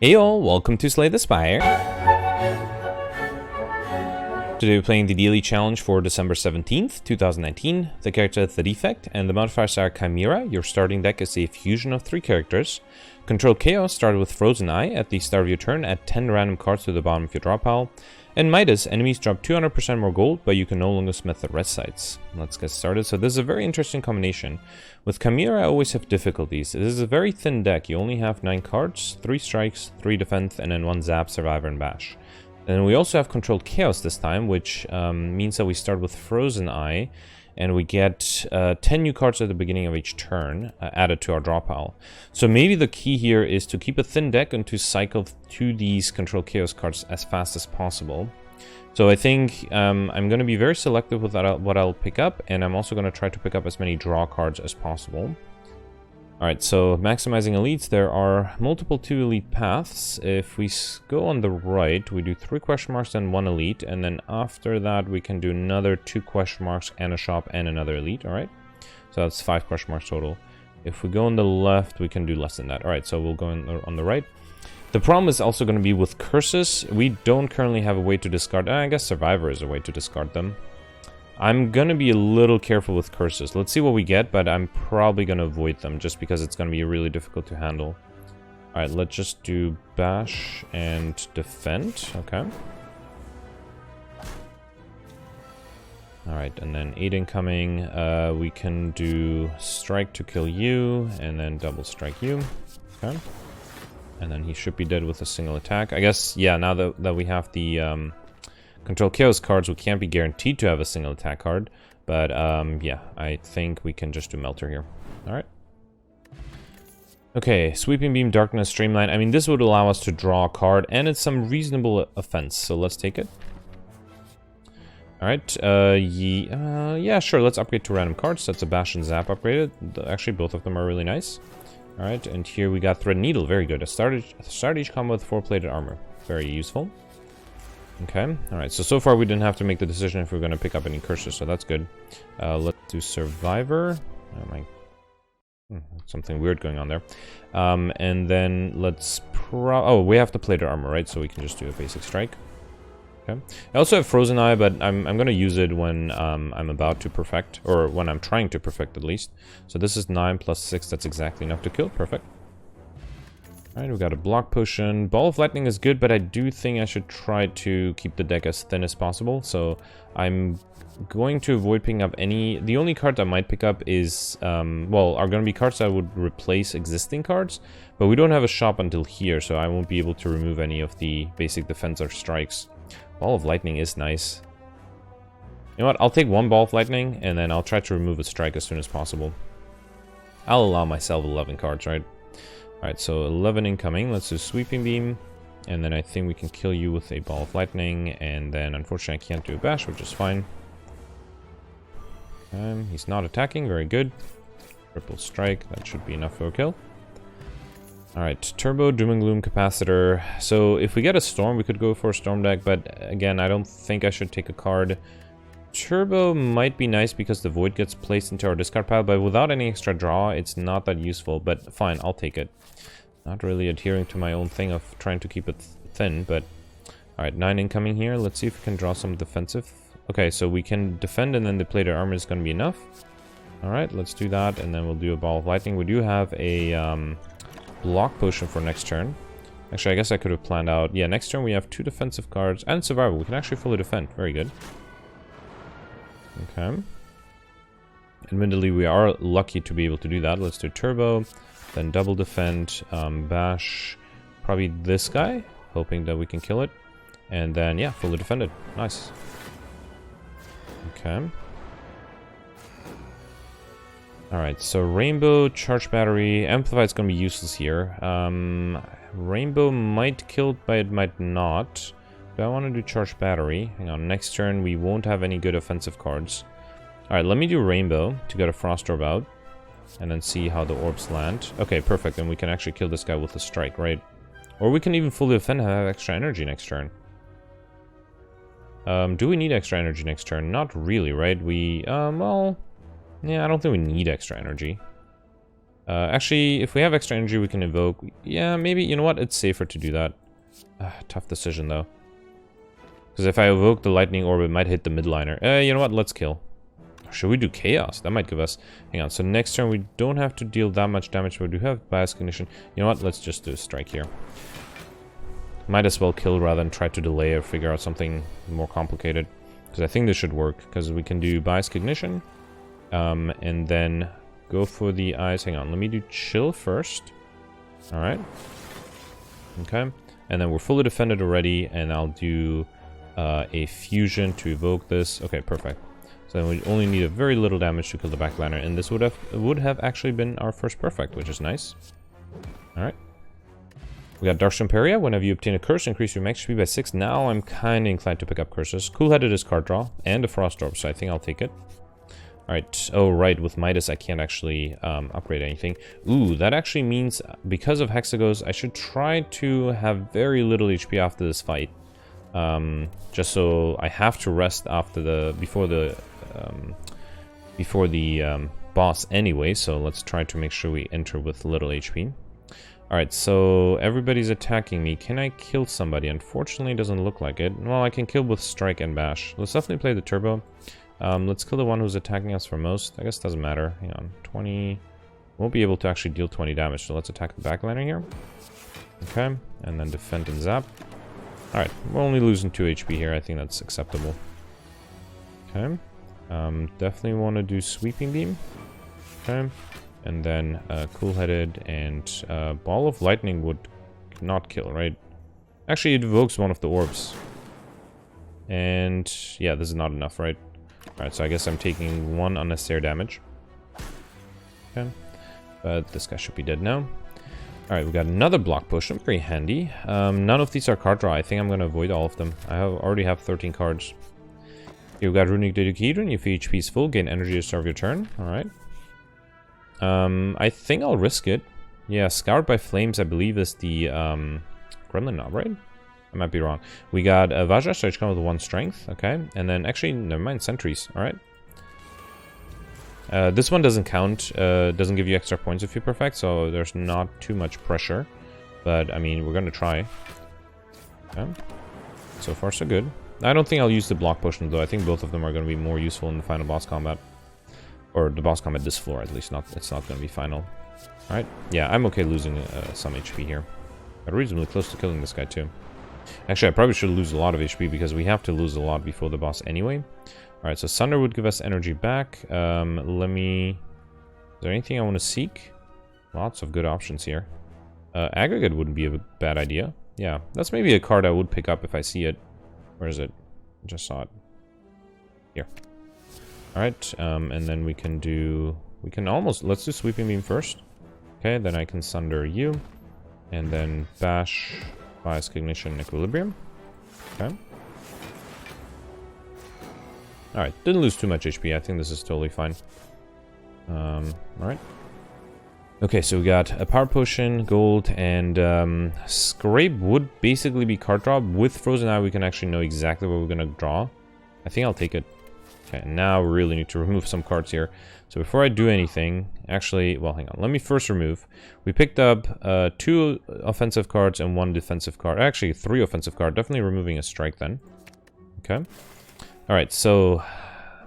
Hey all, welcome to Slay the Spire. Today we're playing the daily challenge for December 17th, 2019. The character is the Defect, and the modifiers are Chimera. Your starting deck is a fusion of 3 characters. Control Chaos started with Frozen Eye. At the start of your turn, add 10 random cards to the bottom of your draw pile. And Midas, enemies drop 200% more gold, but you can no longer smith the red sides. Let's get started. So this is a very interesting combination. With Chimera, I always have difficulties. This is a very thin deck. You only have 9 cards, 3 strikes, 3 defense, and then 1 zap, survivor, and bash. And we also have Controlled Chaos this time, which means that we start with Frozen Eye, and we get 10 new cards at the beginning of each turn added to our draw pile. So maybe the key here is to keep a thin deck and to cycle to these Controlled Chaos cards as fast as possible. So I think I'm going to be very selective with what I'll pick up, and I'm also going to try to pick up as many draw cards as possible. Alright, so maximizing elites, there are multiple 2 elite paths. If we go on the right, we do 3 question marks and 1 elite, and then after that we can do another 2 question marks and a shop and another elite, alright? So that's 5 question marks total. If we go on the left, we can do less than that. Alright, so we'll go on the right. The problem is also going to be with curses. We don't currently have a way to discard. I guess Survivor is a way to discard them. I'm going to be a little careful with curses. Let's see what we get, but I'm probably going to avoid them just because it's going to be really difficult to handle. Alright, let's just do bash and defend. Okay. Alright, and then 8 incoming. We can do strike to kill you, and then double strike you. Okay. And then he should be dead with a single attack. I guess, yeah, now that we have the Control Chaos cards, we can't be guaranteed to have a single attack card. But, yeah, I think we can just do Melter here. Alright. Okay, Sweeping Beam, Darkness, Streamline. I mean, this would allow us to draw a card, and it's some reasonable offense, so let's take it. Alright, yeah, sure, let's upgrade to random cards. That's a Bash and Zap upgraded. Actually, both of them are really nice. Alright, and here we got Thread Needle, very good. Start each combo with 4 plated armor. Very useful. Okay, alright, so far we didn't have to make the decision if we're going to pick up any curses, so that's good. Let's do Survivor. Oh my... something weird going on there. And then let's oh, we have to plated armor, right? So we can just do a basic strike. Okay. I also have Frozen Eye, but I'm going to use it when I'm about to perfect, or when I'm trying to perfect at least. So this is 9 plus 6, that's exactly enough to kill, perfect. Alright, we got a block potion. Ball of Lightning is good, but I do think I should try to keep the deck as thin as possible. So I'm going to avoid picking up any... The only cards I might pick up is, well, are going to be cards that would replace existing cards. But we don't have a shop until here, so I won't be able to remove any of the basic defense or strikes. Ball of Lightning is nice. You know what, I'll take 1 Ball of Lightning, and then I'll try to remove a strike as soon as possible. I'll allow myself 11 cards, right? Alright, so 11 incoming. Let's do Sweeping Beam. And then I think we can kill you with a Ball of Lightning. And then, unfortunately, I can't do a Bash, which is fine. He's not attacking. Very good. Triple Strike. That should be enough for a kill. Alright, Turbo, Doom and Gloom, Capacitor. So, if we get a Storm, we could go for a Storm deck. But, again, I don't think I should take a card. Turbo might be nice because the Void gets placed into our discard pile, but without any extra draw, it's not that useful, but fine, I'll take it. Not really adhering to my own thing of trying to keep it thin, but... Alright, 9 incoming here. Let's see if we can draw some defensive. Okay, so we can defend, and then the plated armor is going to be enough. Alright, let's do that, and then we'll do a Ball of Lightning. We do have a block potion for next turn. Actually, I guess I could have planned out... Yeah, next turn we have 2 defensive cards, and Survival. We can actually fully defend. Very good. Okay. Admittedly, we are lucky to be able to do that. Let's do Turbo, then double defend, bash, probably this guy, hoping that we can kill it. And then, yeah, fully defended. Nice. Okay. Alright, so Rainbow, Charge Battery, Amplify is going to be useless here. Rainbow might kill, but it might not. Do I want to do Charge Battery? Hang on, next turn we won't have any good offensive cards. Alright, let me do Rainbow to get a Frost Orb out. And then see how the orbs land. Okay, perfect, and we can actually kill this guy with a strike, right? Or we can even fully defend and have extra energy next turn. Do we need extra energy next turn? Not really, right? We, well... Yeah, I don't think we need extra energy. Actually, if we have extra energy, we can evoke. Yeah, maybe, you know what? It's safer to do that. Tough decision, though. Because if I evoke the lightning orb, it might hit the midliner. You know what? Let's kill. Should we do chaos? That might give us... Hang on. So next turn, we don't have to deal that much damage, but we do have bias cognition. You know what? Let's just do a strike here. Might as well kill rather than try to delay or figure out something more complicated. Because I think this should work. Because we can do bias cognition. And then... go for the eyes. Hang on, let me do chill first. Alright. Okay. And then we're fully defended already, and I'll do a fusion to evoke this. Okay, perfect. So then we only need a very little damage to kill the backliner, and this would have actually been our first perfect, which is nice. Alright. We got Dark Imperia. Whenever you obtain a curse, increase your max speed by 6. Now I'm kind of inclined to pick up curses. Cool-headed is card draw, and a Frost Orb, so I think I'll take it. Alright, oh right, with Midas I can't actually upgrade anything. Ooh, that actually means, because of Hexagos, I should try to have very little HP after this fight. Just so I have to rest after before the boss anyway, so let's try to make sure we enter with little HP. Alright, so everybody's attacking me. Can I kill somebody? Unfortunately, it doesn't look like it. Well, I can kill with Strike and Bash. Let's definitely play the Turbo. Let's kill the one who's attacking us for most. I guess it doesn't matter. Hang on. 20... Won't be able to actually deal 20 damage, so let's attack the backliner here. Okay, and then defend and zap. Alright, we're only losing 2 HP here. I think that's acceptable. Okay. Definitely want to do Sweeping Beam. Okay. And then Cool-Headed and Ball of Lightning would not kill, right? Actually, it evokes one of the orbs. And yeah, this is not enough, right? Alright, so I guess I'm taking 1 unnecessary damage. Okay. But this guy should be dead now. Alright, we got another block potion. Very handy. None of these are card draw. I think I'm going to avoid all of them. I already have 13 cards. Here we got Runic Dodecahedron. If your HP is full, gain energy to start your turn. Alright. I think I'll risk it. Yeah, Scoured by Flames, I believe, is the Gremlin Knob, right? I might be wrong. We got Vajra, so it's come with 1 strength. Okay. And then, actually, never mind, Sentries. Alright. This one doesn't count. Doesn't give you extra points if you perfect, so there's not too much pressure. But, I mean, we're going to try. Okay. So far, so good. I don't think I'll use the block potion, though. I think both of them are going to be more useful in the final boss combat. Or the boss combat this floor, at least. It's not going to be final. Alright. Yeah, I'm okay losing some HP here. I'm reasonably close to killing this guy, too. Actually, I probably should lose a lot of HP because we have to lose a lot before the boss anyway. Alright, so Sunder would give us energy back. Let me... Is there anything I want to seek? Lots of good options here. Aggregate wouldn't be a bad idea. Yeah, that's maybe a card I would pick up if I see it. Where is it? I just saw it. Here. Alright, and then we can do... We can almost... Let's do Sweeping Beam first. Okay, then I can Sunder you. And then Bash... Bias Cognition, Equilibrium. Okay. Alright, didn't lose too much HP. I think this is totally fine. Alright. Okay, so we got a Power Potion, Gold, and Scrape would basically be card draw. With Frozen Eye, we can actually know exactly what we're going to draw. I think I'll take it. Okay, now we really need to remove some cards here. So before I do anything, actually, well, hang on. Let me first remove. We picked up 2 offensive cards and 1 defensive card. Actually, 3 offensive cards. Definitely removing a strike then. Okay. Alright, so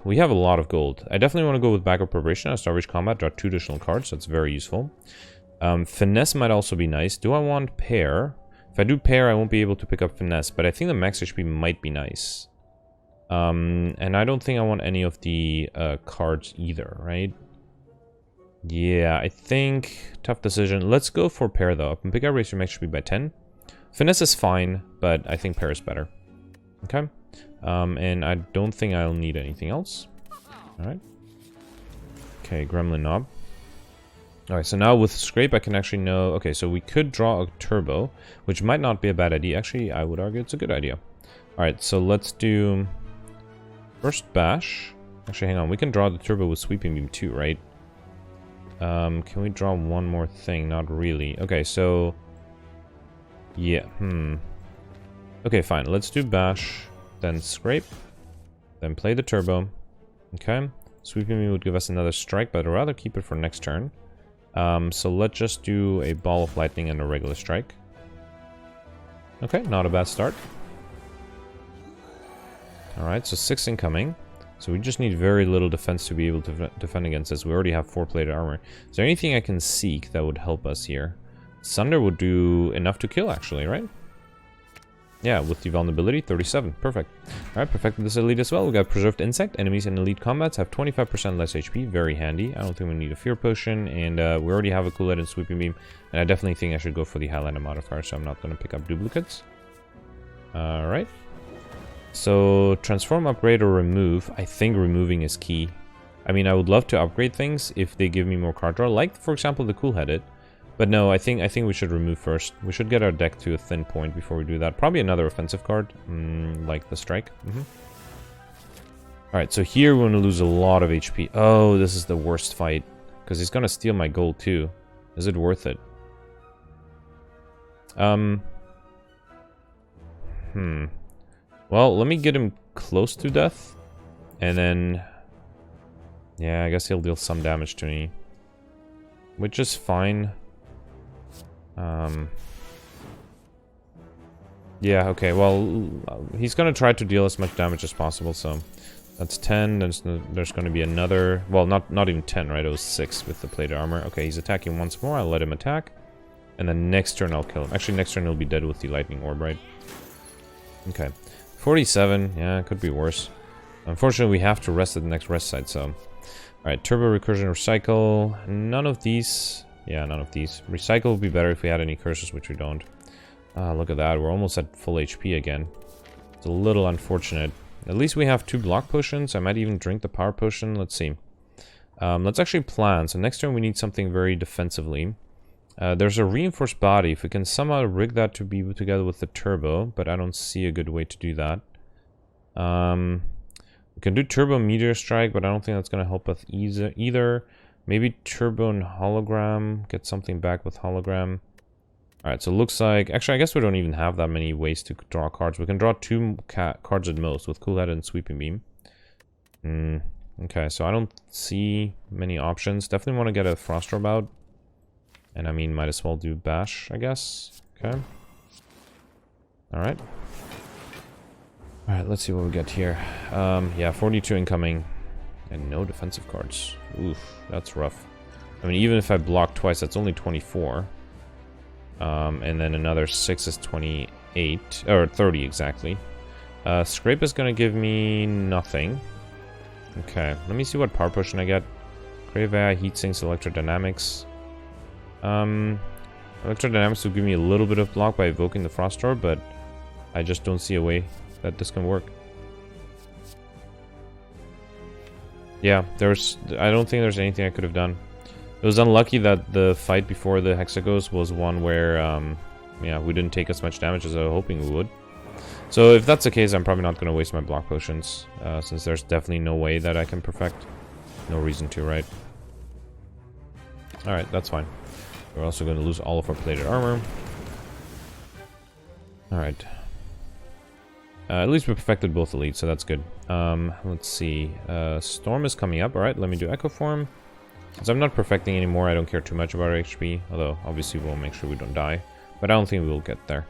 we have a lot of gold. I definitely want to go with Backup Preparation. I'll start Rich Combat, draw 2 additional cards. That's very useful. Finesse might also be nice. Do I want Pair? If I do Pair, I won't be able to pick up Finesse, but I think the max HP might be nice. And I don't think I want any of the cards either, right? Yeah, I think tough decision. Let's go for Pair though. I can pick up raise your max HP by 10. Finesse is fine, but I think Pair is better. Okay. And I don't think I'll need anything else. Alright. Okay, Gremlin Knob. Alright, so now with Scrape I can actually know... Okay, so we could draw a Turbo, which might not be a bad idea. Actually, I would argue it's a good idea. Alright, so let's do... First Bash. Actually, hang on. We can draw the Turbo with Sweeping Beam too, right? Can we draw one more thing? Not really. Okay, so... Yeah, Okay, fine. Let's do Bash, then Scrape, then play the Turbo. Okay. Sweeping Beam would give us another strike, but I'd rather keep it for next turn. So let's just do a ball of lightning and a regular strike. Okay, not a bad start. Alright, so 6 incoming. So we just need very little defense to be able to defend against this. We already have 4 plated armor. Is there anything I can seek that would help us here? Sunder would do enough to kill, actually, right? Yeah, with the vulnerability, 37. Perfect. Alright, perfected this elite as well. We got Preserved Insect. Enemies in elite combats have 25% less HP. Very handy. I don't think we need a Fear Potion. And we already have a Cool-Head and Sweeping Beam. And I definitely think I should go for the Highlighter modifier, so I'm not going to pick up duplicates. Alright. So, transform, upgrade, or remove. I think removing is key. I mean, I would love to upgrade things if they give me more card draw, like, for example, the Cool-Headed. But no, I think we should remove first. We should get our deck to a thin point before we do that. Probably another offensive card, like the Strike. Alright, so here we're going to lose a lot of HP. Oh, this is the worst fight. Because he's going to steal my gold too. Is it worth it? Well, let me get him close to death. And then... yeah, I guess he'll deal some damage to me. Which is fine. Yeah, okay, well, he's gonna try to deal as much damage as possible, so... that's 10, there's gonna be another... well, not even 10, right? It was 6 with the plated armor. Okay, he's attacking once more, I'll let him attack. And then next turn I'll kill him. Actually, next turn he'll be dead with the lightning orb, right? Okay. 47, yeah, it could be worse. Unfortunately, we have to rest at the next rest site, so... alright, Turbo, Recursion, Recycle. None of these... yeah, none of these. Recycle would be better if we had any curses, which we don't. Look at that, we're almost at full HP again. It's a little unfortunate. At least we have 2 block potions. I might even drink the power potion. Let's see. Let's actually plan. So next turn we need something very defensively. There's a reinforced body. If we can somehow rig that to be together with the turbo, but I don't see a good way to do that. We can do turbo meteor strike, but I don't think that's going to help us either. Maybe turbo and hologram. Get something back with hologram. Alright, so it looks like... actually, I guess we don't even have that many ways to draw cards. We can draw 2 cards at most with Cool-Head and Sweeping Beam. Okay, so I don't see many options. Definitely want to get a Frost Orb out. And I mean, might as well do Bash, I guess. Okay. Alright. Alright, let's see what we get here. Yeah, 42 incoming. And no defensive cards. Oof, that's rough. I mean, even if I block twice, that's only 24. And then another 6 is 28. Or 30, exactly. Scrape is going to give me nothing. Okay, let me see what power potion I get. Crave AI, Heat Sinks, Electrodynamics. Electrodynamics will give me a little bit of block by evoking the Frost Orb, but I just don't see a way that this can work. Yeah, I don't think there's anything I could have done. It was unlucky that the fight before the Hexagos was one where, yeah, we didn't take as much damage as I was hoping we would. So if that's the case, I'm probably not going to waste my block potions, since there's definitely no way that I can perfect. No reason to, right? Alright, that's fine. We're also going to lose all of our plated armor. Alright. At least we perfected both elites, so that's good. Let's see. Storm is coming up. Alright, let me do Echo Form. Since I'm not perfecting anymore, I don't care too much about our HP. Although, obviously, we'll make sure we don't die. But I don't think we will get there.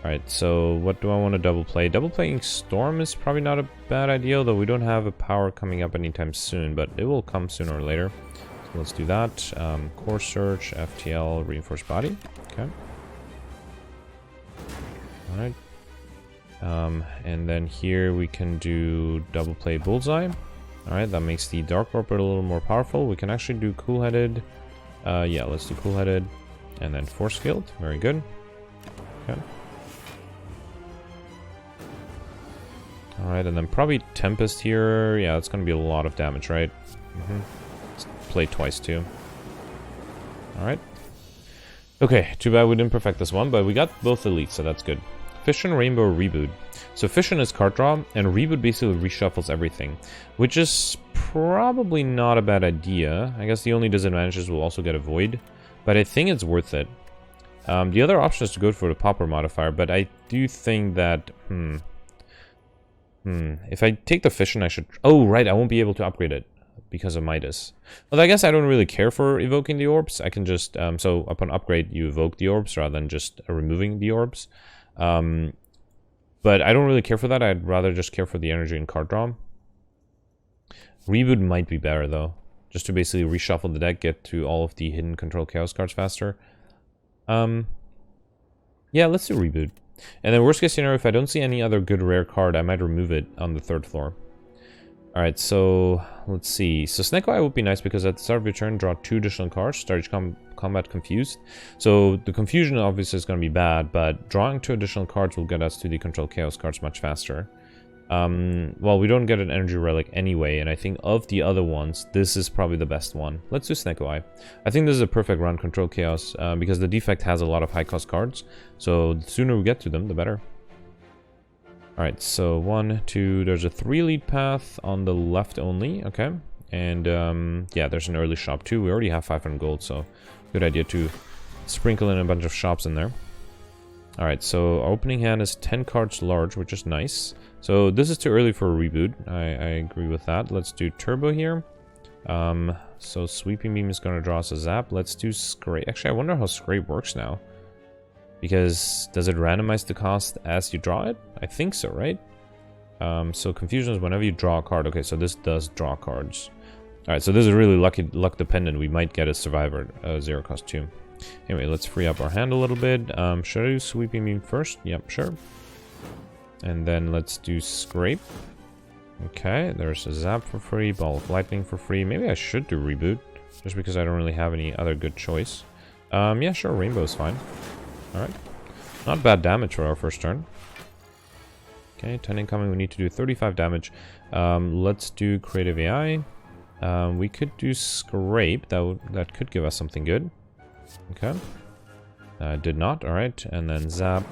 Alright, so what do I want to double play? Double playing Storm is probably not a bad idea, although we don't have a power coming up anytime soon. But it will come sooner or later. So let's do that. Core Search, FTL, Reinforced Body. Okay. Alright. And then here we can do double play Bullseye. Alright, that makes the Dark Orbit a little more powerful. We can actually do Cool-Headed. Yeah, let's do Cool-Headed. And then Force Field. Very good. Okay. Alright, and then probably Tempest here. Yeah, that's going to be a lot of damage, right? Let's play twice, too. Alright. Okay, too bad we didn't perfect this one, but we got both elites, so that's good. Fission, Rainbow, Reboot. So Fission is card draw, and Reboot basically reshuffles everything, which is probably not a bad idea. I guess the only disadvantage is we'll also get a Void, but I think it's worth it. The other option is to go for the Pauper modifier, but I do think that... If I take the Fission, I should... oh, right, I won't be able to upgrade it. because of Midas. Well, I guess I don't really care for evoking the orbs. I can just, so upon upgrade, you evoke the orbs rather than just removing the orbs. But I don't really care for that. I'd rather just care for the energy and card draw. Reboot might be better, though. Just to basically reshuffle the deck, get to all of the hidden control chaos cards faster. Yeah, let's do Reboot. And then worst case scenario, if I don't see any other good rare card, I might remove it on the 3rd floor. Alright, so let's see. So Snecko Eye would be nice because at the start of your turn, draw 2 additional cards, start each combat confused. So the confusion obviously is going to be bad, but drawing 2 additional cards will get us to the control chaos cards much faster. Well, we don't get an energy relic anyway, and I think of the other ones, this is probably the best one. Let's do Snecko Eye. I think this is a perfect run control chaos because the Defect has a lot of high cost cards, so the sooner we get to them, the better. Alright, so 1, 2, there's a 3 lead path on the left only, okay. And yeah, there's an early shop too. We already have 500 gold, so good idea to sprinkle in a bunch of shops in there. Alright, so our opening hand is 10 cards large, which is nice. So this is too early for a reboot. I agree with that. Let's do turbo here. So Sweeping Beam is going to draw us a zap. Let's do Scrape. Actually, I wonder how Scrape works now. Because does it randomize the cost as you draw it? I think so, right? So Confusion is whenever you draw a card. Okay, so this does draw cards. Alright, so this is really luck dependent. We might get a Survivor 0 cost too. Anyway, let's free up our hand a little bit. Should I do Sweeping Beam first? Yep, sure. And then let's do Scrape. Okay, there's a Zap for free, Ball of Lightning for free. Maybe I should do Reboot, just because I don't really have any other good choice. Yeah, sure, Rainbow's fine. Alright. Not bad damage for our first turn. Okay, 10 incoming, we need to do 35 damage. Let's do Creative AI. We could do Scrape, that could give us something good. Okay. Did not, alright. And then Zap.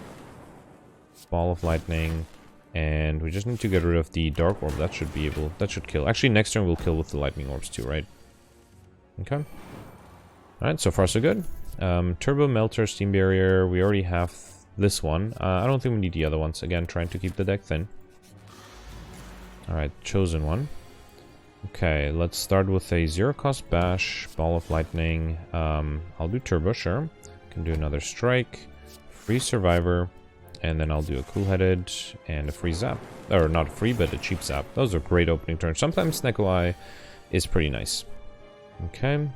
Ball of Lightning. And we just need to get rid of the Dark Orb. That should kill. Actually, next turn we'll kill with the Lightning Orbs too, right? Okay. Alright, so far so good. Turbo, Melter, Steam Barrier. We already have this one. I don't think we need the other ones. Again, trying to keep the deck thin. Alright, chosen one. Okay, let's start with a 0 cost bash, Ball of Lightning. I'll do Turbo, sure. Can do another Strike, free Survivor, and then I'll do a Cool-Headed and a free Zap. Or not free, but a cheap Zap. Those are great opening turns. Sometimes Snecko Eye is pretty nice. Okay,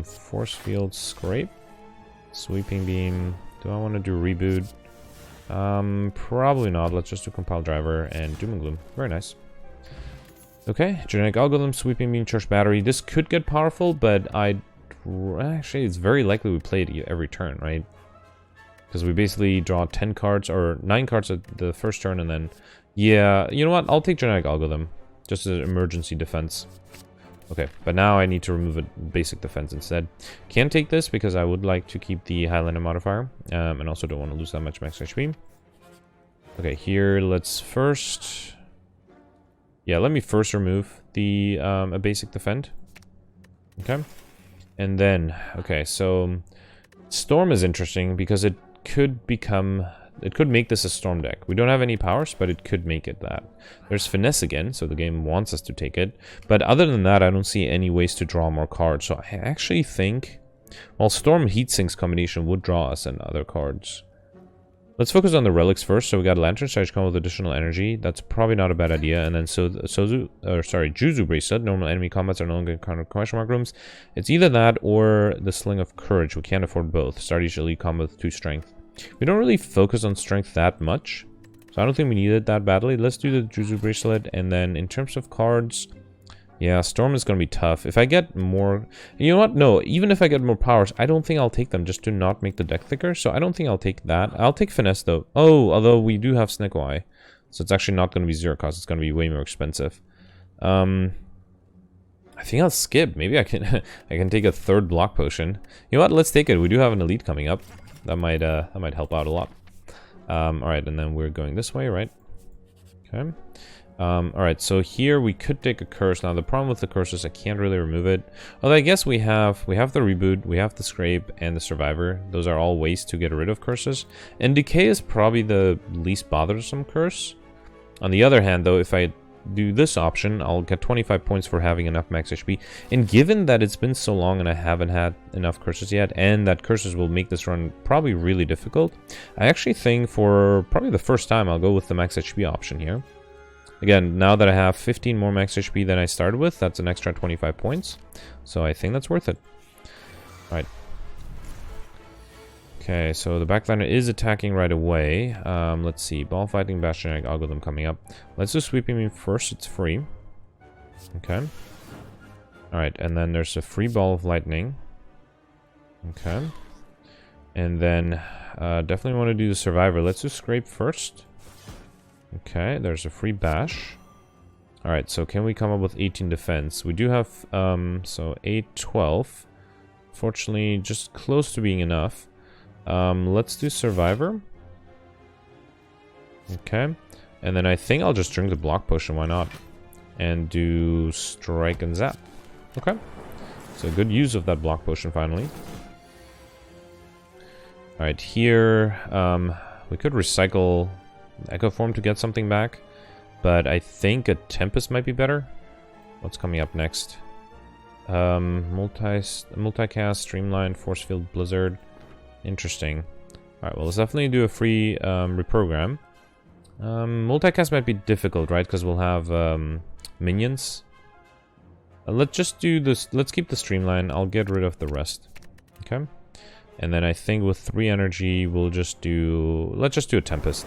Force Field, Scrape, Sweeping Beam. Do I want to do Reboot? Probably not. Let's just do Compile Driver and Doom and Gloom. Very nice. Okay, Genetic Algorithm, Sweeping Beam, Charge Battery. This could get powerful, but actually, it's very likely we play it every turn, right? Because we basically draw 10 cards, or 9 cards at the first turn, and then... Yeah, you know what? I'll take Genetic Algorithm. Just as an emergency defense. Okay, but now I need to remove a basic defense instead. Can't take this because I would like to keep the Highlander modifier. And also don't want to lose that much max HP. Okay, here, let's first... Yeah, let me first remove the a basic defend. Okay. And then, okay, so Storm is interesting because it could make this a Storm deck. We don't have any powers, but it could make it that. There's Finesse again, so the game wants us to take it. But other than that, I don't see any ways to draw more cards. So I actually think, well, Storm Heatsinks combination would draw us in other cards. Let's focus on the relics first. So we got Lantern Charge come with additional energy. That's probably not a bad idea. And then Juzu Bracelet. Normal enemy combats are no longer encountered question mark rooms. It's either that or the Sling of Courage. We can't afford both. Start each elite combat with 2 strength. We don't really focus on strength that much, so I don't think we need it that badly. Let's do the Juzu Bracelet, and then in terms of cards, yeah, Storm is going to be tough. If I get more... You know what? No, even if I get more powers, I don't think I'll take them just to not make the deck thicker, so I don't think I'll take that. I'll take Finesse, though. Oh, although we do have Snecko Eye, so it's actually not going to be 0 cost. It's going to be way more expensive. I think I'll skip. Maybe I can I can take a 3rd block potion. You know what? Let's take it. We do have an elite coming up. That might help out a lot. Alright, and then we're going this way, right? Okay. Alright, so here we could take a curse. Now the problem with the curse is I can't really remove it. Although I guess we have the Reboot, we have the Scrape, and the Survivor. Those are all ways to get rid of curses. And Decay is probably the least bothersome curse. On the other hand, though, if I do this option, I'll get 25 points for having enough max HP. And given that it's been so long and I haven't had enough curses yet, and that curses will make this run probably really difficult, I actually think for probably the first time I'll go with the max HP option here. Again, now that I have 15 more max HP than I started with, that's an extra 25 points. So I think that's worth it. Alright. Okay, so the backliner is attacking right away. Let's see. Ball fighting, bash, and algorithm coming up. Let's do sweeping beam first. It's free. Okay. Alright, and then there's a free ball of lightning. Okay. And then definitely want to do the survivor. Let's do scrape first. Okay, there's a free bash. Alright, so can we come up with 18 defense? We do have, so 8, 12. Fortunately, just close to being enough. Let's do survivor. Okay. And then I think I'll just drink the block potion, why not? And do strike and zap. Okay. So good use of that block potion finally. Alright, here, we could recycle Echo Form to get something back, but I think a Tempest might be better. What's coming up next? Multicast, Streamline, Force Field, Blizzard. Interesting. Alright, well, let's definitely do a free reprogram. Multicast might be difficult, right? Because we'll have minions. Let's just do this. Let's keep the Streamline. I'll get rid of the rest. Okay. And then I think with 3 energy, we'll just do... Let's just do a Tempest.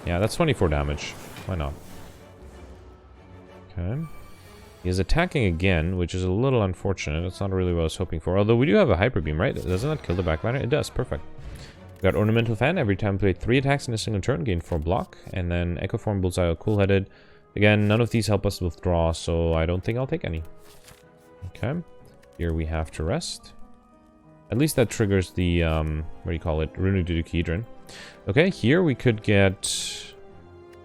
Yeah, that's 24 damage. Why not? Okay. He is attacking again, which is a little unfortunate. That's not really what I was hoping for. Although we do have a Hyper Beam, right? Doesn't that kill the backliner? It does. Perfect. We got Ornamental Fan. Every time played 3 attacks in a single turn, gain 4 block. And then Echo Form, Bullseye, Cool-Headed. Again, none of these help us withdraw, so I don't think I'll take any. Okay. Here we have to rest. At least that triggers the, what do you call it? Runic Dodecahedron. Okay, here we could get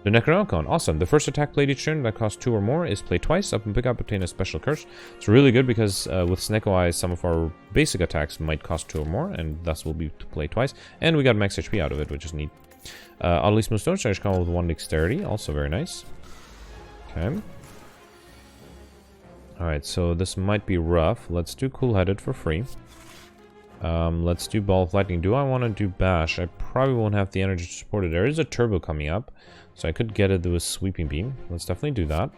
the Necronomicon. Awesome. The first attack played each turn that costs 2 or more is played twice. Up and pick up, obtain a special curse. It's really good because with Snecko Eye, some of our basic attacks might cost 2 or more, and thus will be to play twice. And we got max HP out of it, which is neat. Oddly Smooth Stone Charge combo with 1 dexterity, also very nice. Okay. Alright, so this might be rough. Let's do Cool-Headed for free. Let's do Ball of Lightning. Do I want to do Bash? I probably won't have the energy to support it. There is a Turbo coming up, so I could get it with Sweeping Beam. Let's definitely do that.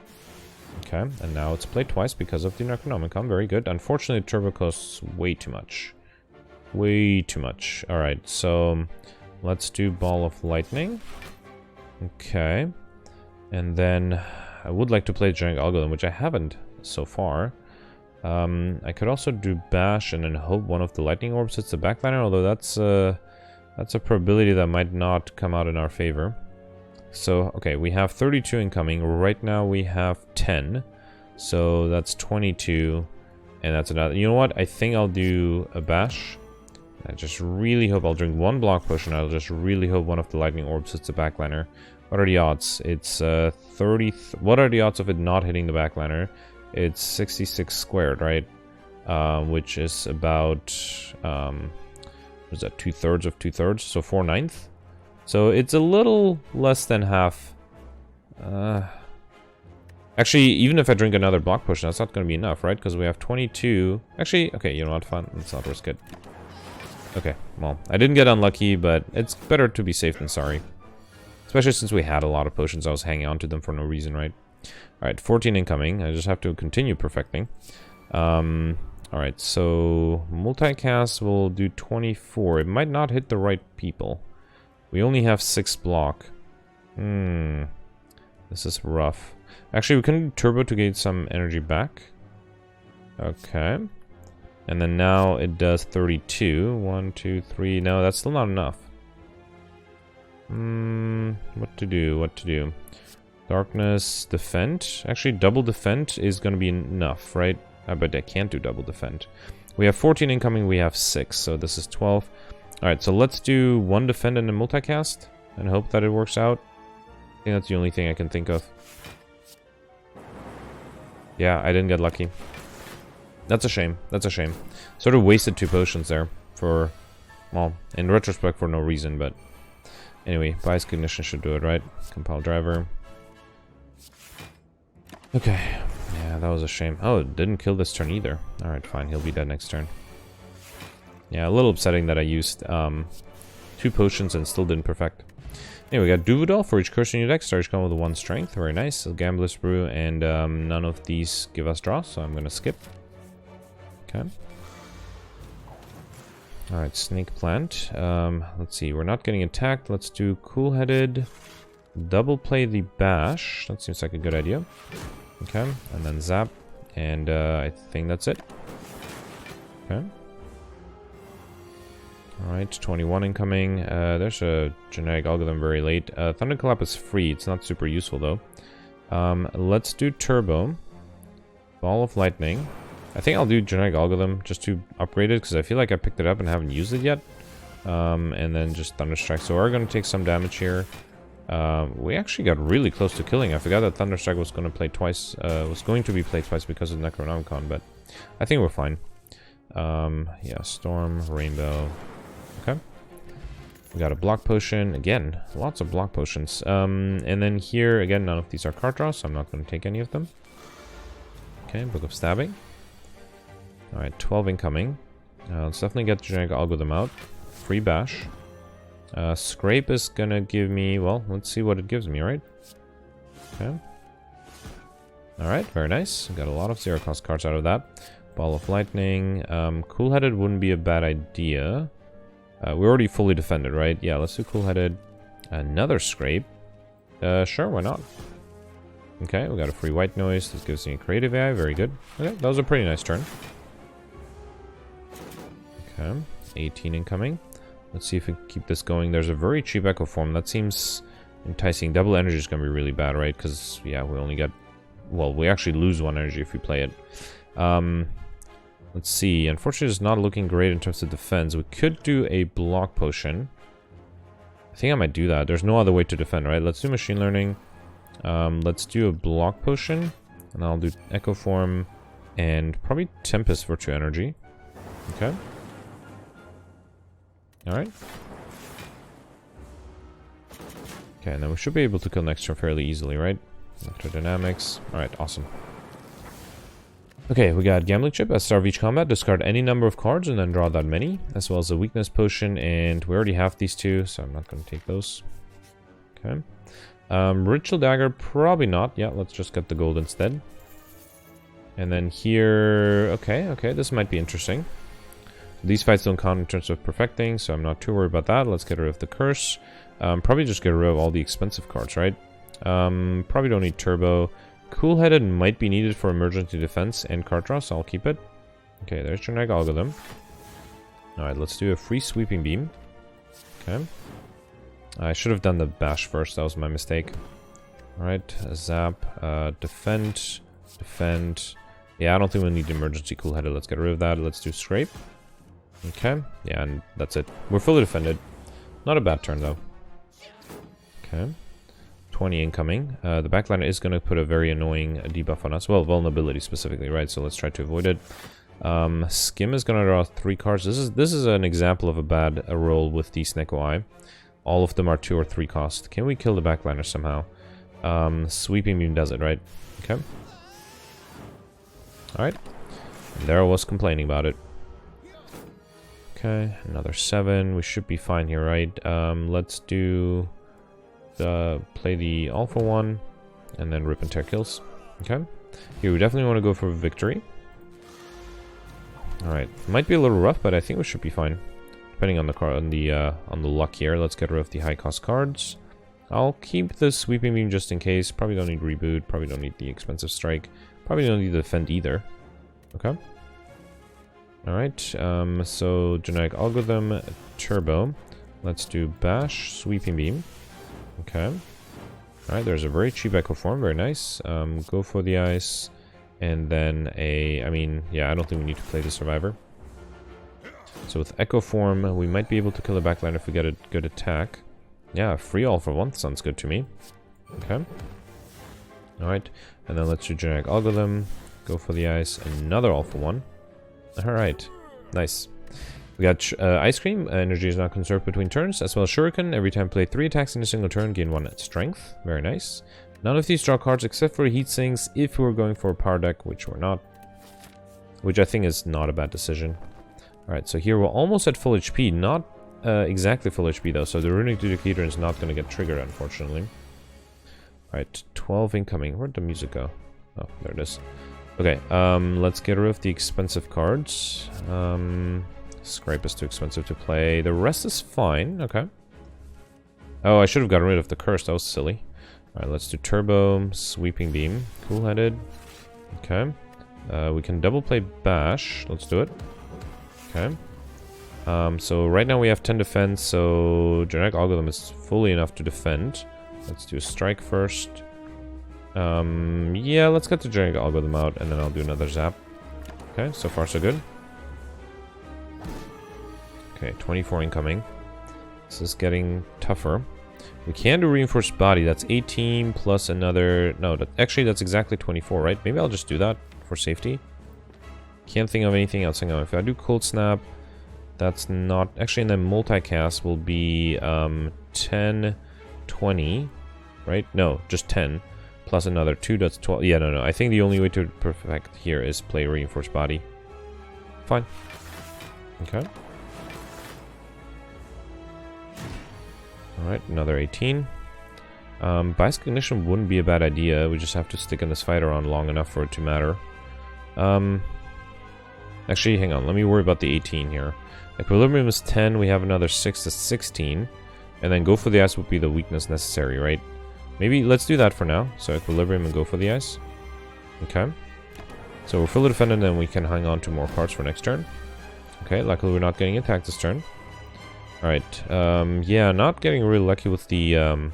Okay, and now it's played twice because of the Necronomicon. Very good. Unfortunately, Turbo costs way too much. Way too much. Alright, so let's do Ball of Lightning. Okay. And then I would like to play Giant Algorithm, which I haven't so far. I could also do Bash and then hope one of the lightning orbs hits the backliner, although that's a probability that might not come out in our favor. So, okay, we have 32 incoming. Right now we have 10. So that's 22. And that's another. You know what? I think I'll do a Bash. I just really hope I'll drink 1 block potion. I'll just really hope one of the lightning orbs hits the backliner. What are the odds? It's 30. What are the odds of it not hitting the backliner? It's 66 squared, right? Which is about, what is that, 2/3 of 2/3, so 4/9. So it's a little less than half. Actually, even if I drink another block potion, that's not going to be enough, right? Because we have 22. Actually, okay, you know what, fine, let's not risk it. Okay, well, I didn't get unlucky, but it's better to be safe than sorry. Especially since we had a lot of potions, I was hanging on to them for no reason, right? Alright, 14 incoming. I just have to continue perfecting. Alright, so multicast will do 24. It might not hit the right people. We only have 6 block. This is rough. Actually, we can do turbo to get some energy back. Okay. And then now it does 32. 1, 2, 3. No, that's still not enough. What to do? What to do? Darkness, defend. Actually, double defend is going to be enough, right? But I can't do double defend. We have 14 incoming, we have 6, so this is 12. Alright, so let's do 1 defend and a multicast, and hope that it works out. I think that's the only thing I can think of. Yeah, I didn't get lucky. That's a shame, that's a shame. Sort of wasted 2 potions there for, well, in retrospect for no reason, but... Anyway, Bias Cognition should do it, right? Compile Driver. Okay. Yeah, that was a shame. Oh, it didn't kill this turn either. Alright, fine. He'll be dead next turn. Yeah, a little upsetting that I used 2 potions and still didn't perfect. Anyway, we got Duvidal for each curse in your deck. Start each combo with 1 strength. Very nice. A Gambler's Brew, and none of these give us draw, so I'm going to skip. Okay. Alright, Snake Plant. Let's see. We're not getting attacked. Let's do Cool-Headed. Double play the Bash. That seems like a good idea. Okay, and then Zap. And I think that's it. Okay. Alright, 21 incoming. There's a generic algorithm very late. Thunderclap is free. It's not super useful though. Let's do Turbo. Ball of Lightning. I think I'll do generic algorithm just to upgrade it because I feel like I picked it up and haven't used it yet. And then just Thunderstrike. So we're going to take some damage here. We actually got really close to killing. I forgot that Thunderstrike was going to play twice. Was going to be played twice because of Necronomicon, but I think we're fine. Yeah, Storm, Rainbow. Okay. We got a block potion. Again, lots of block potions. And then here, again, none of these are card draws, so I'm not going to take any of them. Okay, Book of Stabbing. Alright, 12 incoming. Let's definitely get the generic algorithm out. Free Bash. Scrape is gonna give me, well, let's see what it gives me, right? Okay. Alright, very nice. Got a lot of 0-cost cards out of that. Ball of Lightning. Cool-Headed wouldn't be a bad idea. We're already fully defended, right? Yeah, let's do Cool-Headed. Another Scrape. Sure, why not? Okay, we got a free White Noise. This gives me a Creative AI. Very good. Okay, that was a pretty nice turn. Okay, 18 incoming. Let's see if we can keep this going. There's a very cheap Echo Form. That seems enticing. Double Energy is going to be really bad, right? Because, yeah, we only get... Well, we actually lose 1 energy if we play it. Let's see. Unfortunately, it's not looking great in terms of defense. We could do a Block Potion. I think I might do that. There's no other way to defend, right? Let's do Machine Learning. Let's do a Block Potion. And I'll do Echo Form and probably Tempest for 2 energy. Okay. Alright. Okay, and then we should be able to kill next turn fairly easily, right? Electrodynamics. Alright, awesome. Okay, we got Gambling Chip. At the start of each combat, discard any number of cards and then draw that many, as well as a Weakness Potion, and we already have these two, so I'm not going to take those. Okay. Ritual Dagger, probably not. Yeah, let's just get the gold instead. And then here... Okay, this might be interesting. These fights don't count in terms of perfecting, so I'm not too worried about that. Let's get rid of the curse. Probably just get rid of all the expensive cards, right? Probably don't need Turbo. Cool-Headed might be needed for emergency defense and card draw, so I'll keep it. Okay, there's Generic Algorithm. Alright, let's do a free Sweeping Beam. Okay. I should have done the Bash first, that was my mistake. Alright, Zap, Defend. Yeah, I don't think we'll need emergency Cool-Headed. Let's get rid of that. Let's do Scrape. Okay, yeah, and that's it. We're fully defended. Not a bad turn, though. Okay. 20 incoming. The backliner is going to put a very annoying debuff on us. Well, vulnerability specifically, right? So let's try to avoid it. Skim is going to draw 3 cards. This is an example of a bad roll with the Snecko Eye. All of them are 2 or 3 cost. Can we kill the backliner somehow? Sweeping Beam does it, right? Okay. Alright. There I was complaining about it. Okay, another 7. We should be fine here, right? Let's do... play the Alpha one, and then Rip and Tear kills. Okay. Here, we definitely want to go for victory. Alright. Might be a little rough, but I think we should be fine. Depending on the card, on the luck here. Let's get rid of the high cost cards. I'll keep the Sweeping Beam just in case. Probably don't need Reboot. Probably don't need the expensive Strike. Probably don't need Defend either. Okay. Alright, so Generic Algorithm, Turbo. Let's do Bash, Sweeping Beam. Okay. Alright, there's a very cheap Echo Form, very nice. Go for the Ice. And then I mean, yeah, I don't think we need to play the Survivor. So with Echo Form, we might be able to kill the backliner if we get a good attack. Yeah, free all for 1 sounds good to me. Okay. Alright, and then let's do Generic Algorithm. Go for the Ice, another all for 1. Alright, nice. We got Ice Cream. Energy is now conserved between turns, as well as Shuriken. Every time play 3 attacks in a single turn, gain 1 strength. Very nice. None of these draw cards except for heat sinks if we're going for a power deck, which we're not. Which I think is not a bad decision. Alright, so here we're almost at full HP. Not exactly full HP though, so the Runic Duplicator is not going to get triggered, unfortunately. Alright, 12 incoming. Where'd the music go? Oh, there it is. Okay, let's get rid of the expensive cards. Scrape is too expensive to play. The rest is fine. Okay. Oh, I should have gotten rid of the curse. That was silly. Alright, let's do Turbo, Sweeping Beam, Cool-Headed. Okay. We can double play Bash. Let's do it. Okay. So right now we have 10 defense, so Genetic Algorithm is fully enough to defend. Let's do a Strike first. Yeah, let's get the Genetic Algorithm out, and then I'll do another Zap. Okay, so far so good. Okay, 24 incoming. This is getting tougher. We can do Reinforced Body. That's 18 plus another... No, actually that's exactly 24, right? Maybe I'll just do that for safety. Can't think of anything else. Hang on. If I do Cold Snap, that's not... Actually, and then Multicast will be 10, 20, right? No, just 10. Plus another 2, that's 12. Yeah, no. I think the only way to perfect here is play Reinforced Body. Fine. Okay. Alright, another 18. Bias Cognition wouldn't be a bad idea. We just have to stick in this fight around long enough for it to matter. Actually, hang on. Let me worry about the 18 here. Equilibrium is 10. We have another 6 to 16. And then go for the ice would be the weakness necessary, right? Maybe let's do that for now. So Equilibrium and go for the ice. Okay. So we're fully defended and we can hang on to more cards for next turn. Okay, luckily we're not getting attacked this turn. Alright, yeah, not getting really lucky with the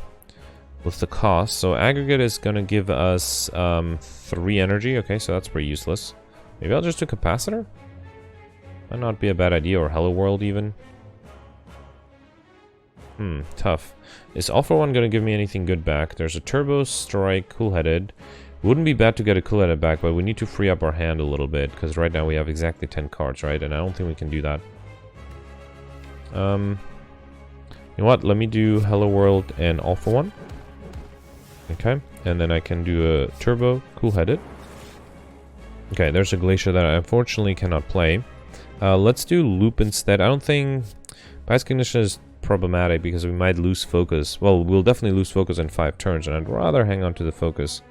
cost. So Aggregate is gonna give us 3 energy. Okay, so that's pretty useless. Maybe I'll just do Capacitor? Might not be a bad idea, or Hello World even. Tough. Is All For One gonna give me anything good back? There's a Turbo, Strike, Cool-Headed. Wouldn't be bad to get a Cool-Headed back, but we need to free up our hand a little bit, because right now we have exactly 10 cards, right? And I don't think we can do that. You know what? Let me do Hello World and All For One. Okay, and then I can do a Turbo, Cool-Headed. Okay, there's a Glacier that I unfortunately cannot play. Let's do Loop instead. I don't think Bias Cognition is problematic because we might lose focus. Well, we'll definitely lose focus in 5 turns, and I'd rather hang on to the focus.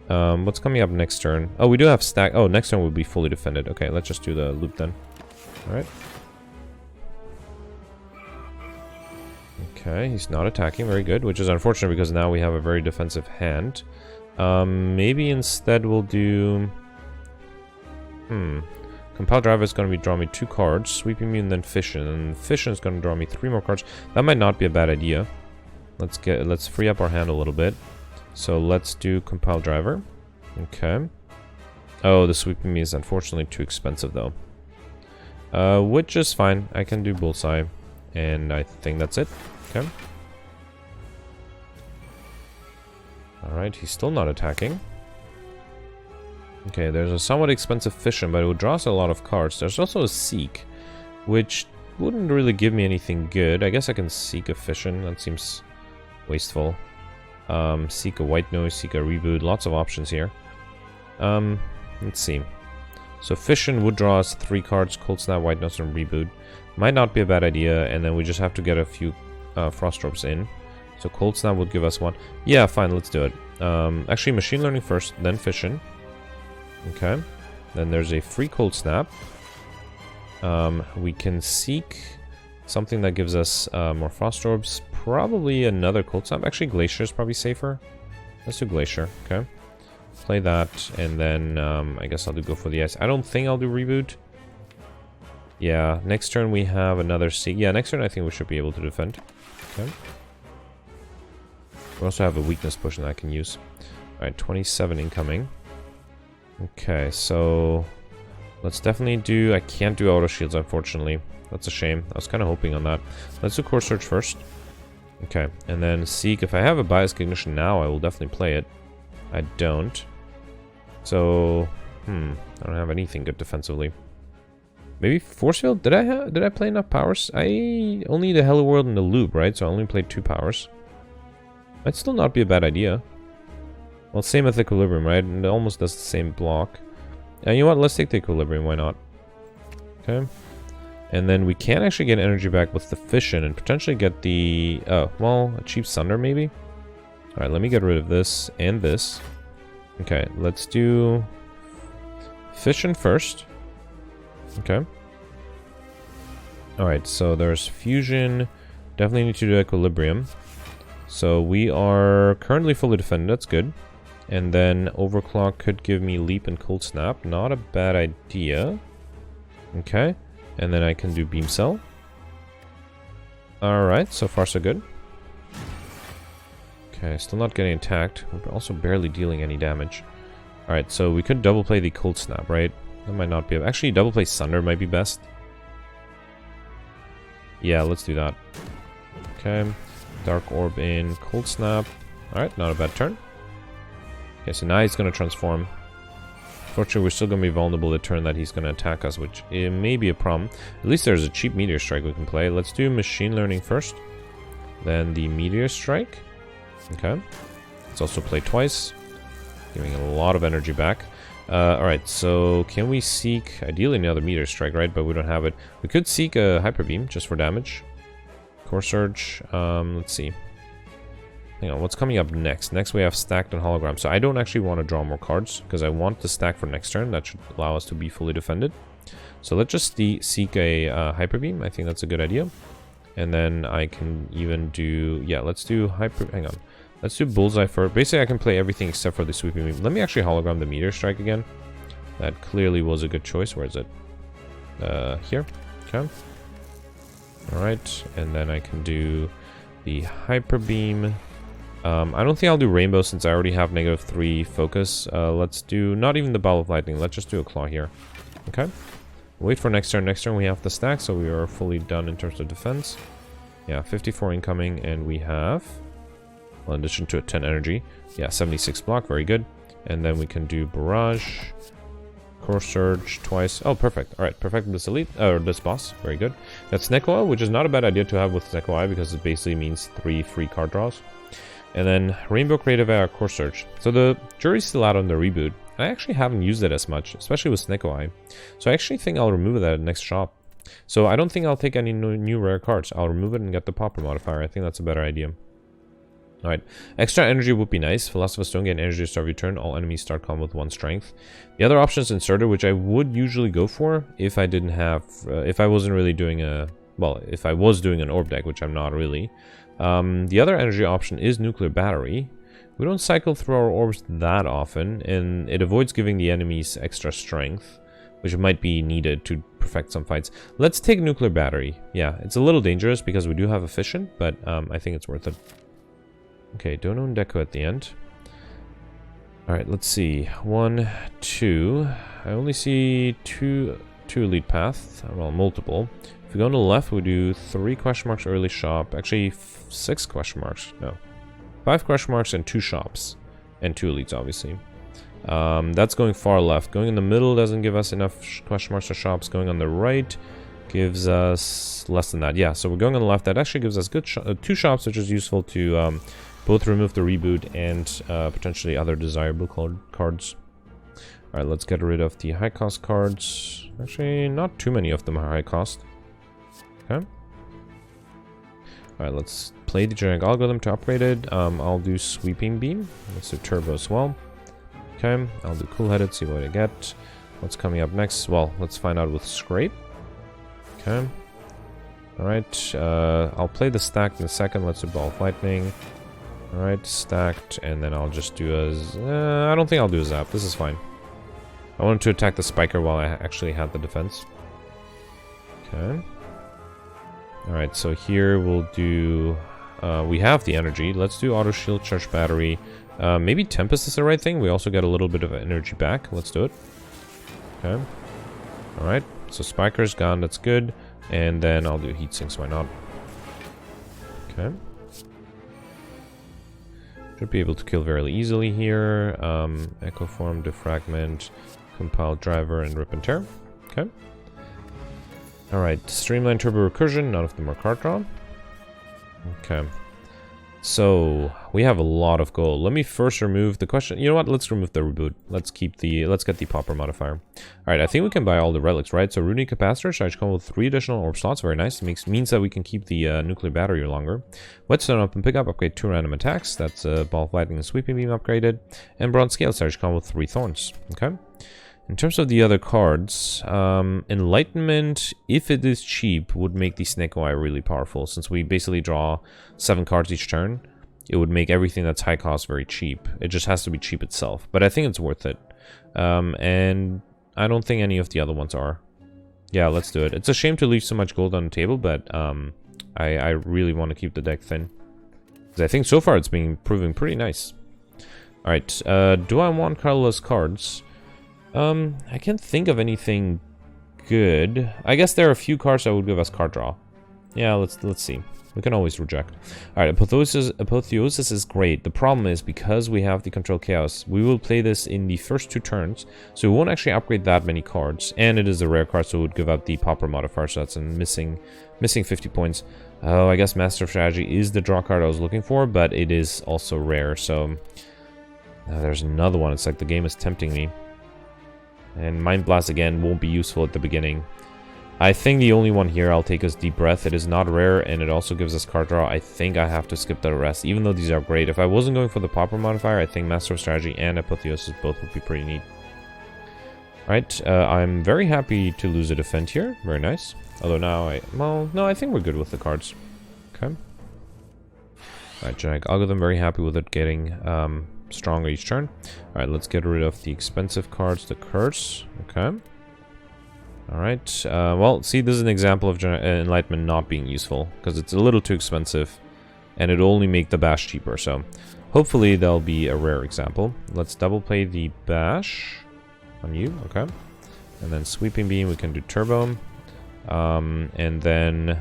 What's coming up next turn? Oh, we do have stack. Oh, next turn will be fully defended. Okay, let's just do the Loop then. Alright. Okay, he's not attacking. Very good, which is unfortunate because now we have a very defensive hand. Maybe instead we'll do... Compile Driver is going to be drawing me 2 cards, Sweeping Me and then Fission. And Fission is going to draw me 3 more cards. That might not be a bad idea. Let's free up our hand a little bit. So let's do Compile Driver. Okay. Oh, the Sweeping Me is unfortunately too expensive though. Which is fine. I can do Bullseye. And I think that's it. Okay. Alright, he's still not attacking. Okay, there's a somewhat expensive Fission, but it would draw us a lot of cards. There's also a Seek, which wouldn't really give me anything good. I guess I can Seek a Fission. That seems wasteful. Seek a White Noise, Seek a Reboot. Lots of options here. Let's see. So Fission would draw us 3 cards, Cold Snap, White Noise, and Reboot. Might not be a bad idea, and then we just have to get a few Frost Drops in. So Cold Snap would give us 1. Yeah, fine, let's do it. Actually, Machine Learning first, then Fission. Okay. Then there's a free Cold Snap. We can Seek something that gives us more Frost Orbs. Probably another Cold Snap. Actually, Glacier is probably safer. Let's do Glacier, okay. Play that, and then I guess I'll go for the ice. I don't think I'll do Reboot. Yeah, next turn we have another Seek. Yeah, next turn I think we should be able to defend. Okay. We also have a weakness potion that I can use. Alright, 27 incoming. Okay, so let's definitely do... I can't do auto shields, unfortunately. That's a shame. I was kind of hoping on that. Let's do Core Search first. Okay, and then Seek. If I have a Bias Cognition now, I will definitely play it. I don't. So, I don't have anything good defensively. Maybe Force Field? Did I play enough powers? I only need the Hello World and the Loop, right? So I only played 2 powers. Might still not be a bad idea. Well, same with Equilibrium, right? And it almost does the same block. You know what? Let's take the Equilibrium. Why not? Okay. And then we can actually get energy back with the Fission and potentially get the... Oh, well, a cheap Sunder maybe? Alright, let me get rid of this and this. Okay, let's do Fission first. Okay. Alright, so there's Fusion. Definitely need to do Equilibrium. So we are currently fully defended. That's good. And then Overclock could give me Leap and Cold Snap. Not a bad idea. Okay. And then I can do Beam Cell. Alright, so far so good. Okay, still not getting attacked. We're also barely dealing any damage. Alright, so we could double play the Cold Snap, right? That might not be... Actually, double play Sunder might be best. Yeah, let's do that. Okay. Dark Orb in, Cold Snap. Alright, not a bad turn. Okay, so now he's going to transform. Fortunately, we're still going to be vulnerable the turn that he's going to attack us, which it may be a problem. At least there's a cheap Meteor Strike we can play. Let's do Machine Learning first. Then the Meteor Strike. Okay. Let's also play twice. Giving a lot of energy back. Alright, so can we seek... Ideally another Meteor Strike, right? But we don't have it. We could seek a Hyper Beam just for damage. Core Surge. Let's see. Hang on, what's coming up next? Next we have Stacked and Hologram. So I don't actually want to draw more cards, because I want to stack for next turn. That should allow us to be fully defended. So let's just seek a Hyper Beam. I think that's a good idea. And then I can even do... Yeah, let's do Hyper... Hang on. Let's do Bullseye first. Basically, I can play everything except for the Sweeping Beam. Let me actually Hologram the Meteor Strike again. That clearly was a good choice. Where is it? Here. Okay. Alright, and then I can do the Hyper Beam. I don't think I'll do Rainbow since I already have -3 focus. Let's do not even the Ball of Lightning. Let's just do a Claw here. Okay. Wait for next turn. Next turn we have the stack, so we are fully done in terms of defense. Yeah, 54 incoming, and we have, well, in addition to a 10 energy, yeah, 76 block. Very good. And then we can do Barrage. Core Surge twice. Oh, perfect. Alright, perfect this elite, or this boss. Very good. That's Snecko Eye, which is not a bad idea to have with Snecko Eye because it basically means 3 free card draws. And then Rainbow Creative Air Core Surge. So the jury's still out on the reboot. I actually haven't used it as much, especially with Snecko Eye. So I actually think I'll remove that next shop. So I don't think I'll take any new rare cards. I'll remove it and get the Pauper modifier. I think that's a better idea. Alright, extra energy would be nice. Philosopher's Stone, gain energy to start your turn. All enemies start combat with 1 strength. The other option is Inserter, which I would usually go for if I didn't have... if I wasn't really doing a... Well, if I was doing an Orb deck, which I'm not really. The other energy option is Nuclear Battery. We don't cycle through our orbs that often, and it avoids giving the enemies extra strength, which might be needed to perfect some fights. Let's take Nuclear Battery. Yeah, it's a little dangerous because we do have Efficient, but I think it's worth it. Okay, don't own Deco at the end. Alright, let's see. 1, 2. I only see two elite paths. Well, multiple. If we go on the left, we do 3 question marks early shop. Actually, 6 question marks. No. 5 question marks and 2 shops. And 2 elites, obviously. That's going far left. Going in the middle doesn't give us enough question marks or shops. Going on the right gives us less than that. Yeah, so we're going on the left. That actually gives us good 2 shops, which is useful to both remove the reboot and potentially other desirable cards. Alright, let's get rid of the high cost cards. Actually, not too many of them are high cost. Okay. Alright, let's play the Generic Algorithm to upgrade it. I'll do Sweeping Beam. Let's do Turbo as well. Okay, I'll do Cool Headed, see what I get. What's coming up next? Well, let's find out with Scrape. Okay. Alright, I'll play the Stacked in a second. Let's do Ball of Lightning. Alright, Stacked, and then I'll just do a... I don't think I'll do a Zap. This is fine. I wanted to attack the Spiker while I actually had the defense. Okay. Alright, so here we'll do... we have the energy. Let's do Auto Shield, Charge Battery. Maybe Tempest is the right thing. We also get a little bit of energy back. Let's do it. Okay. Alright, so Spiker's gone. That's good. And then I'll do Heat Sinks. Why not? Okay. Should be able to kill very easily here. Echo Form, Defragment, Compile Driver, and Rip and Tear. Okay. Alright, Streamline, Turbo Recursion. None of them are card drawn. Okay. So we have a lot of gold. Let me first remove the question. You know what? Let's remove the reboot. Let's get the Pauper modifier. All right, I think we can buy all the relics, right? So runic capacitor, charge come with 3 additional orb slots. Very nice. Means that we can keep the nuclear battery longer. Whetstone up and pick up, upgrade 2 random attacks. That's ball of lightning and sweeping beam upgraded. And bronze scale charge come with 3 thorns. Okay. In terms of the other cards, Enlightenment, if it is cheap, would make the Snecko Eye really powerful. Since we basically draw 7 cards each turn, it would make everything that's high cost very cheap. It just has to be cheap itself. But I think it's worth it. And I don't think any of the other ones are. Yeah, let's do it. It's a shame to leave so much gold on the table, but I really want to keep the deck thin. Because I think so far it's been proving pretty nice. Alright, do I want colorless cards? I can't think of anything good. I guess there are a few cards that would give us card draw. Yeah, let's see. We can always reject. Alright, Apotheosis is great. The problem is, because we have the Control Chaos, we will play this in the first 2 turns, so we won't actually upgrade that many cards. And it is a rare card, so it would give up the Pauper modifier, so that's a missing 50 points. Oh, I guess Master of Strategy is the draw card I was looking for, but it is also rare, so... there's another one. It's like the game is tempting me. And Mind Blast, again, won't be useful at the beginning. I think the only one here I'll take is Deep Breath. It is not rare, and it also gives us card draw. I think I have to skip the rest, even though these are great. If I wasn't going for the Pauper modifier, I think Master of Strategy and Apotheosis both would be pretty neat. Alright, I'm very happy to lose a Defend here. Very nice. Although now well, no, I think we're good with the cards. Okay. Alright, Genetic Algorithm, very happy with it getting... stronger each turn. Alright, let's get rid of the expensive cards, the Curse. Okay. Alright, well, see, this is an example of Enlightenment not being useful, because it's a little too expensive, and it'll only make the Bash cheaper, so hopefully there'll be a rare example. Let's double play the Bash on you, okay. And then Sweeping Beam, we can do Turbo. And then,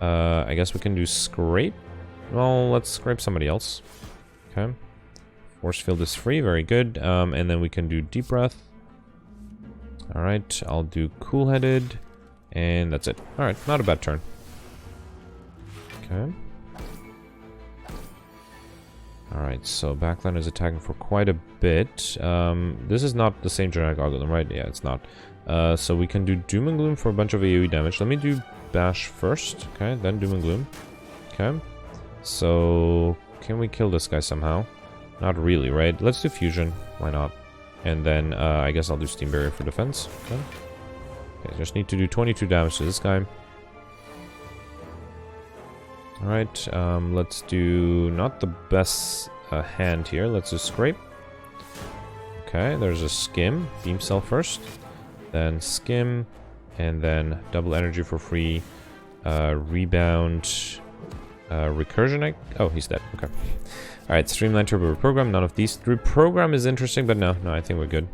I guess we can do Scrape. Well, let's scrape somebody else. Okay. Force Field is free, very good. And then we can do Deep Breath. Alright, I'll do Cool Headed. And that's it. Alright, not a bad turn. Okay. Alright, so Backline is attacking for quite a bit. This is not the same Genetic Algorithm, right? Yeah, it's not. So we can do Doom and Gloom for a bunch of AoE damage. Let me do Bash first. Okay, then Doom and Gloom. Okay. So... can we kill this guy somehow? Not really, right? Let's do Fusion. Why not? And then I guess I'll do Steam Barrier for defense. Okay, just need to do 22 damage to this guy. Alright, let's do not the best hand here. Let's do Scrape. Okay, there's a Skim. Beam Cell first. Then Skim. And then double energy for free. Rebound. Recursion. Oh, he's dead. Okay. Alright, Streamline Turbo Reprogram. None of these. Reprogram is interesting, but no, I think we're good.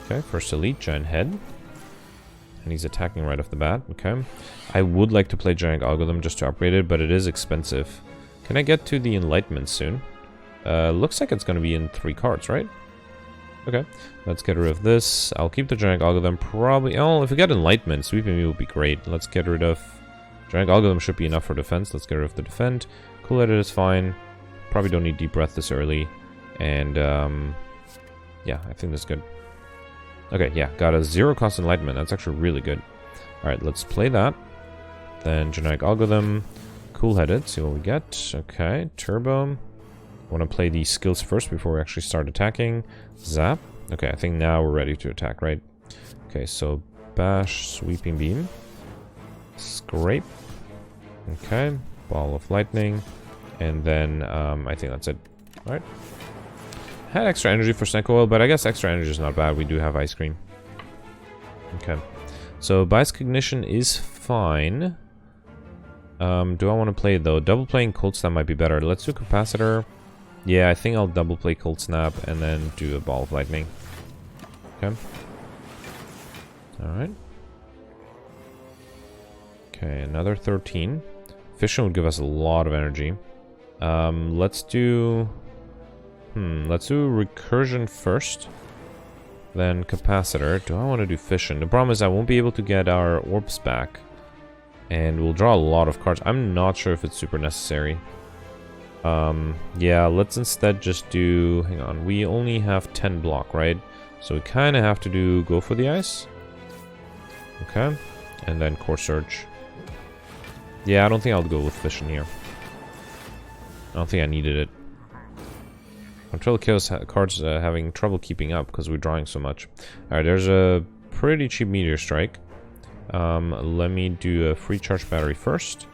Okay, first Elite, Giant Head. And he's attacking right off the bat. Okay. I would like to play Giant Algorithm just to upgrade it, but it is expensive. Can I get to the Enlightenment soon? Looks like it's going to be in 3 cards, right? Okay. Let's get rid of this. I'll keep the Giant Algorithm probably... oh, if we get Enlightenment, Sweeping Me would be great. Let's get rid of... Giant Algorithm should be enough for defense. Let's get rid of the Defend. Cool Edit is fine. Probably don't need Deep Breath this early. And, yeah, I think that's good. Okay, yeah, got a 0 cost Enlightenment. That's actually really good. Alright, let's play that. Then Genetic Algorithm. Cool Headed, see what we get. Okay, Turbo. Want to play the skills first before we actually start attacking. Zap. Okay, I think now we're ready to attack, right? Okay, so Bash, Sweeping Beam. Scrape. Okay, Ball of Lightning. And then, I think that's it. Alright. Had extra energy for Snecko Oil, but I guess extra energy is not bad. We do have Ice Cream. Okay. So, Bias Cognition is fine. Do I want to play it, though? Double playing Cold Snap might be better. Let's do Capacitor. Yeah, I think I'll double play Cold Snap and then do a Ball of Lightning. Okay. Alright. Okay, another 13. Fission would give us a lot of energy. Let's do... let's do Recursion first. Then Capacitor. Do I want to do Fission? The problem is I won't be able to get our orbs back. And we'll draw a lot of cards. I'm not sure if it's super necessary. Yeah, let's instead just do... Hang on, we only have 10 block, right? So we kind of have to go for the ice. Okay. And then Core Surge. Yeah, I don't think I'll go with Fission here. I don't think I needed it. Control Chaos cards having trouble keeping up because we're drawing so much. Alright, there's a pretty cheap Meteor Strike. Let me do a free charge battery first.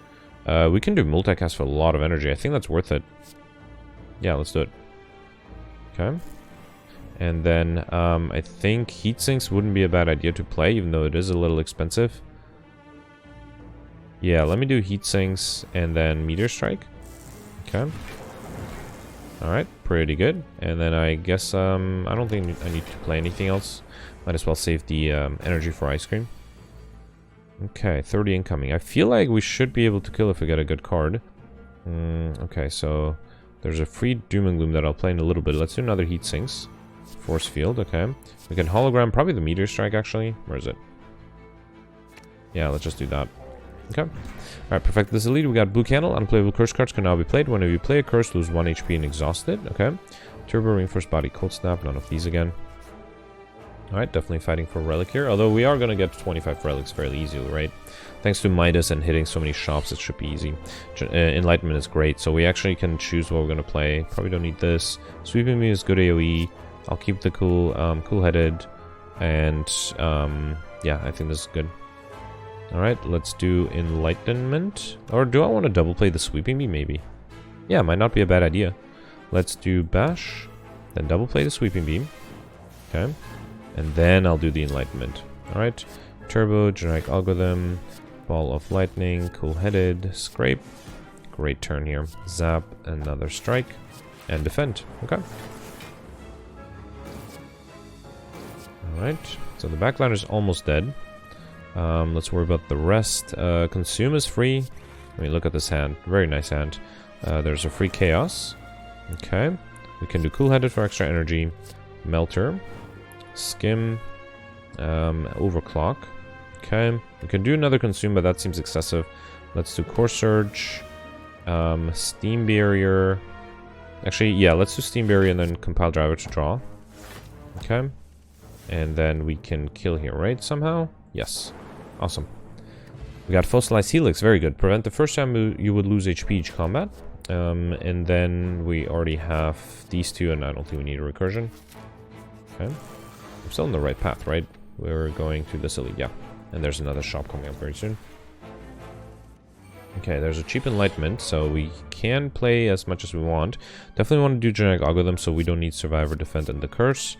We can do multicast for a lot of energy. I think that's worth it. Yeah, let's do it. Okay. And then I think Heat Sinks wouldn't be a bad idea to play, even though it is a little expensive. Yeah, let me do Heat Sinks and then Meteor Strike. Okay. Alright, pretty good. And then I guess I don't think I need to play anything else. Might as well save the energy for Ice Cream. Okay, 30 incoming. I feel like we should be able to kill if we get a good card. Okay, so there's a free Doom and Gloom that I'll play in a little bit. Let's do another Heat Sinks. Force Field, okay. We can hologram probably the Meteor Strike, actually. Where is it? Yeah, let's just do that. Okay. Alright, perfect. This elite, we got Blue Candle. Unplayable curse cards can now be played. Whenever you play a curse, lose 1 HP and exhaust it. Okay. Turbo, Reinforced Body, Cold Snap. None of these again. Alright, definitely fighting for Relic here. Although we are going to get 25 Relics fairly easily, right? Thanks to Midas and hitting so many shops, it should be easy. Enlightenment is great, so we actually can choose what we're going to play. Probably don't need this. Sweeping Me is good AoE. I'll keep the cool-headed. And, yeah, I think this is good. Alright, let's do Enlightenment. Or do I want to double play the Sweeping Beam, maybe? Yeah, might not be a bad idea. Let's do Bash, then double play the Sweeping Beam. Okay. And then I'll do the Enlightenment. Alright. Turbo, Generic Algorithm, Ball of Lightning, Cool-Headed, Scrape. Great turn here. Zap, another Strike, and Defend. Okay. Alright. So the backline is almost dead. Let's worry about the rest. Consume is free. I mean, look at this hand. Very nice hand. There's a free Chaos. Okay. We can do Cool-Headed for extra energy. Melter. Skim. Overclock. Okay. We can do another Consume, but that seems excessive. Let's do Core Surge. Steam Barrier. Actually, yeah, let's do Steam Barrier and then Compile Driver to draw. Okay. And then we can kill here, right? Somehow? Yes. Awesome. We got Fossilized Helix. Very good. Prevent the first time you would lose HP each combat. And then we already have these two, and I don't think we need a recursion. Okay. I'm still on the right path, right? We're going to this elite, yeah. And there's another shop coming up very soon. Okay, there's a cheap Enlightenment, so we can play as much as we want. Definitely want to do Generic Algorithm, so we don't need Survivor, Defend, and the Curse.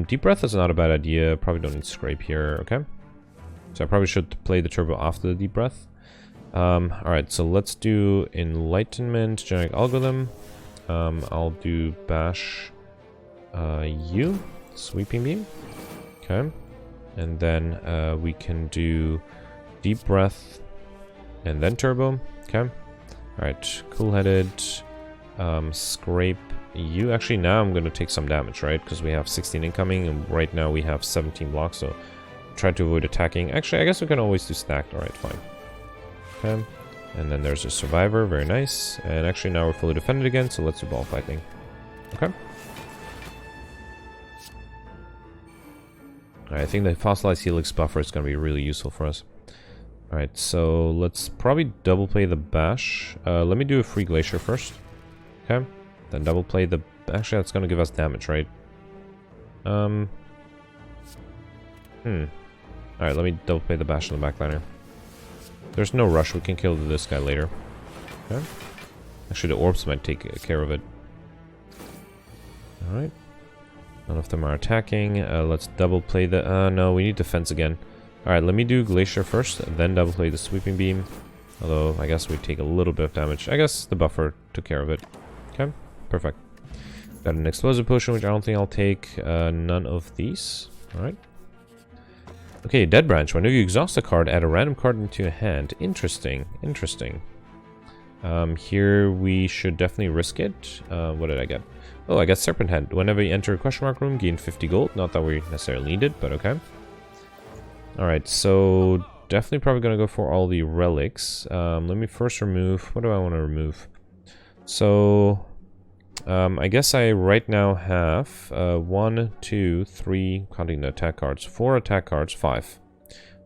Deep Breath is not a bad idea. Probably don't need Scrape here, okay? So I probably should play the Turbo after the Deep Breath. Alright, so let's do Enlightenment, Generic Algorithm. I'll do Bash U, Sweeping Beam. Okay. And then we can do Deep Breath and then Turbo. Okay. Alright, Cool-Headed, Scrape U. Actually, now I'm going to take some damage, right? Because we have 16 incoming, and right now we have 17 blocks, so try to avoid attacking. Actually, I guess we can always do stacked. Alright, fine. Okay. And then there's a Survivor. Very nice. And actually, now we're fully defended again, so let's do Ball Fighting. Okay. Alright, I think the Fossilized Helix buffer is going to be really useful for us. Alright, so let's probably double play the Bash. Let me do a free Glacier first. Okay. Then double play the... Actually, that's going to give us damage, right? Alright, let me double play the Bash in the backliner. There's no rush. We can kill this guy later. Okay. Actually, the Orbs might take care of it. Alright. None of them are attacking. Let's double play the... no, we need defense again. Alright, let me do Glacier first, then double play the Sweeping Beam. Although, I guess we take a little bit of damage. I guess the buffer took care of it. Okay, perfect. Got an Explosive Potion, which I don't think I'll take. None of these. Alright. Okay, Dead Branch. Whenever you exhaust a card, add a random card into your hand. Interesting, interesting. Here we should definitely risk it. What did I get? Oh, I got Serpent Head. Whenever you enter a question mark room, gain 50 gold. Not that we necessarily need it, but okay. Alright, so definitely probably going to go for all the relics. Let me first remove... What do I want to remove? So, I guess I right now have 1, 2, 3, counting the attack cards, 4 attack cards, 5.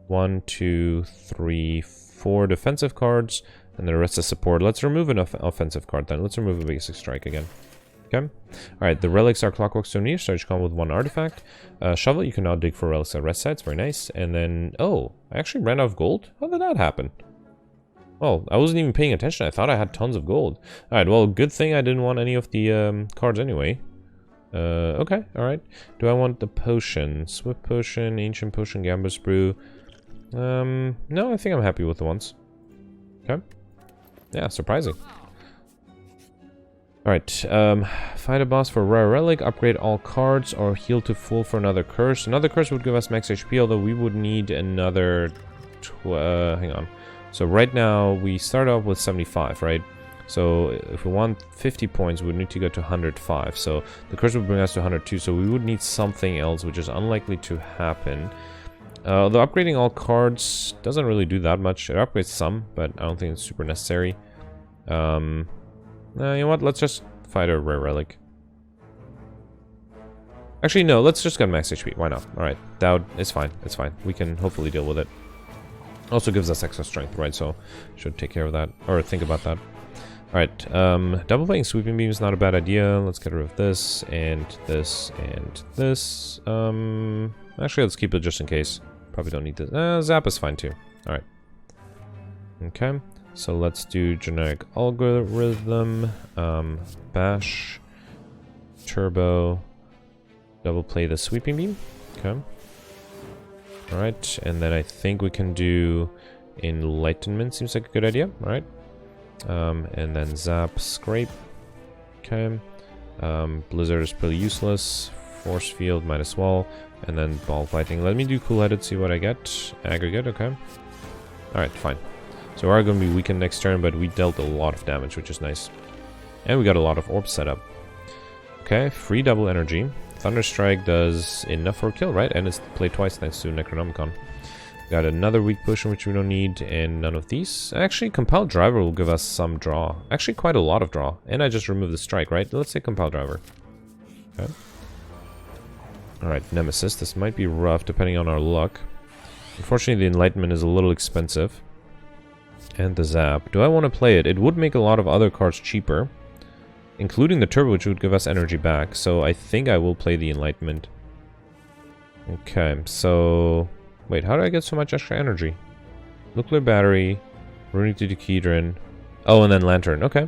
1, 2, 3, 4 defensive cards, and the rest is support. Let's remove an offensive card then. Let's remove a basic strike again. Okay. Alright, the relics are clockwork stone niche, so each come with 1 artifact. Shovel, you can now dig for relics at rest sites, very nice. And then, oh, I actually ran out of gold? How did that happen? Oh, I wasn't even paying attention. I thought I had tons of gold. Alright, well, good thing I didn't want any of the cards anyway. Okay, alright. Do I want the potion? Swift potion, ancient potion, gambler's brew. No, I think I'm happy with the ones. Okay. Yeah, surprising. Alright, fight a boss for a rare relic, upgrade all cards, or heal to full for another curse. Another curse would give us max HP, although we would need another... hang on. So right now, we start off with 75, right? So if we want 50 points, we would need to go to 105. So the curse would bring us to 102, so we would need something else, which is unlikely to happen. Although upgrading all cards doesn't really do that much. It upgrades some, but I don't think it's super necessary. You know what? Let's just fight a rare relic. Actually, no. Let's just get max HP. Why not? Alright. Dowd is fine. It's fine. We can hopefully deal with it. Also gives us extra strength, right? So, should take care of that. Or think about that. Alright. Double playing sweeping beam is not a bad idea. Let's get rid of this, and this, and this. Actually, let's keep it just in case. Probably don't need this. Zap is fine too. Alright. Okay. So let's do generic algorithm, bash, turbo, double play the sweeping beam. Okay. Alright, and then I think we can do enlightenment, seems like a good idea. Alright. And then zap, scrape. Okay. Blizzard is pretty useless. Force field, minus wall, and then ball fighting. Let me do cool-headed, see what I get. Aggregate, okay. Alright, fine. So we are going to be weakened next turn, but we dealt a lot of damage, which is nice. And we got a lot of orbs set up. Okay, free double energy. Thunderstrike does enough for a kill, right? And it's played twice thanks to Necronomicon. Got another weak potion, which we don't need, and none of these. Actually, Compile Driver will give us some draw. Actually, quite a lot of draw. And I just removed the strike, right? Let's say Compile Driver. Okay. Alright, Nemesis. This might be rough, depending on our luck. Unfortunately, the Enlightenment is a little expensive. And the zap. Do I want to play it? It would make a lot of other cards cheaper. Including the turbo, which would give us energy back. So I think I will play the Enlightenment. Okay, so... Wait, how do I get so much extra energy? Nuclear battery, Runic Dodecahedron. Oh, and then Lantern. Okay.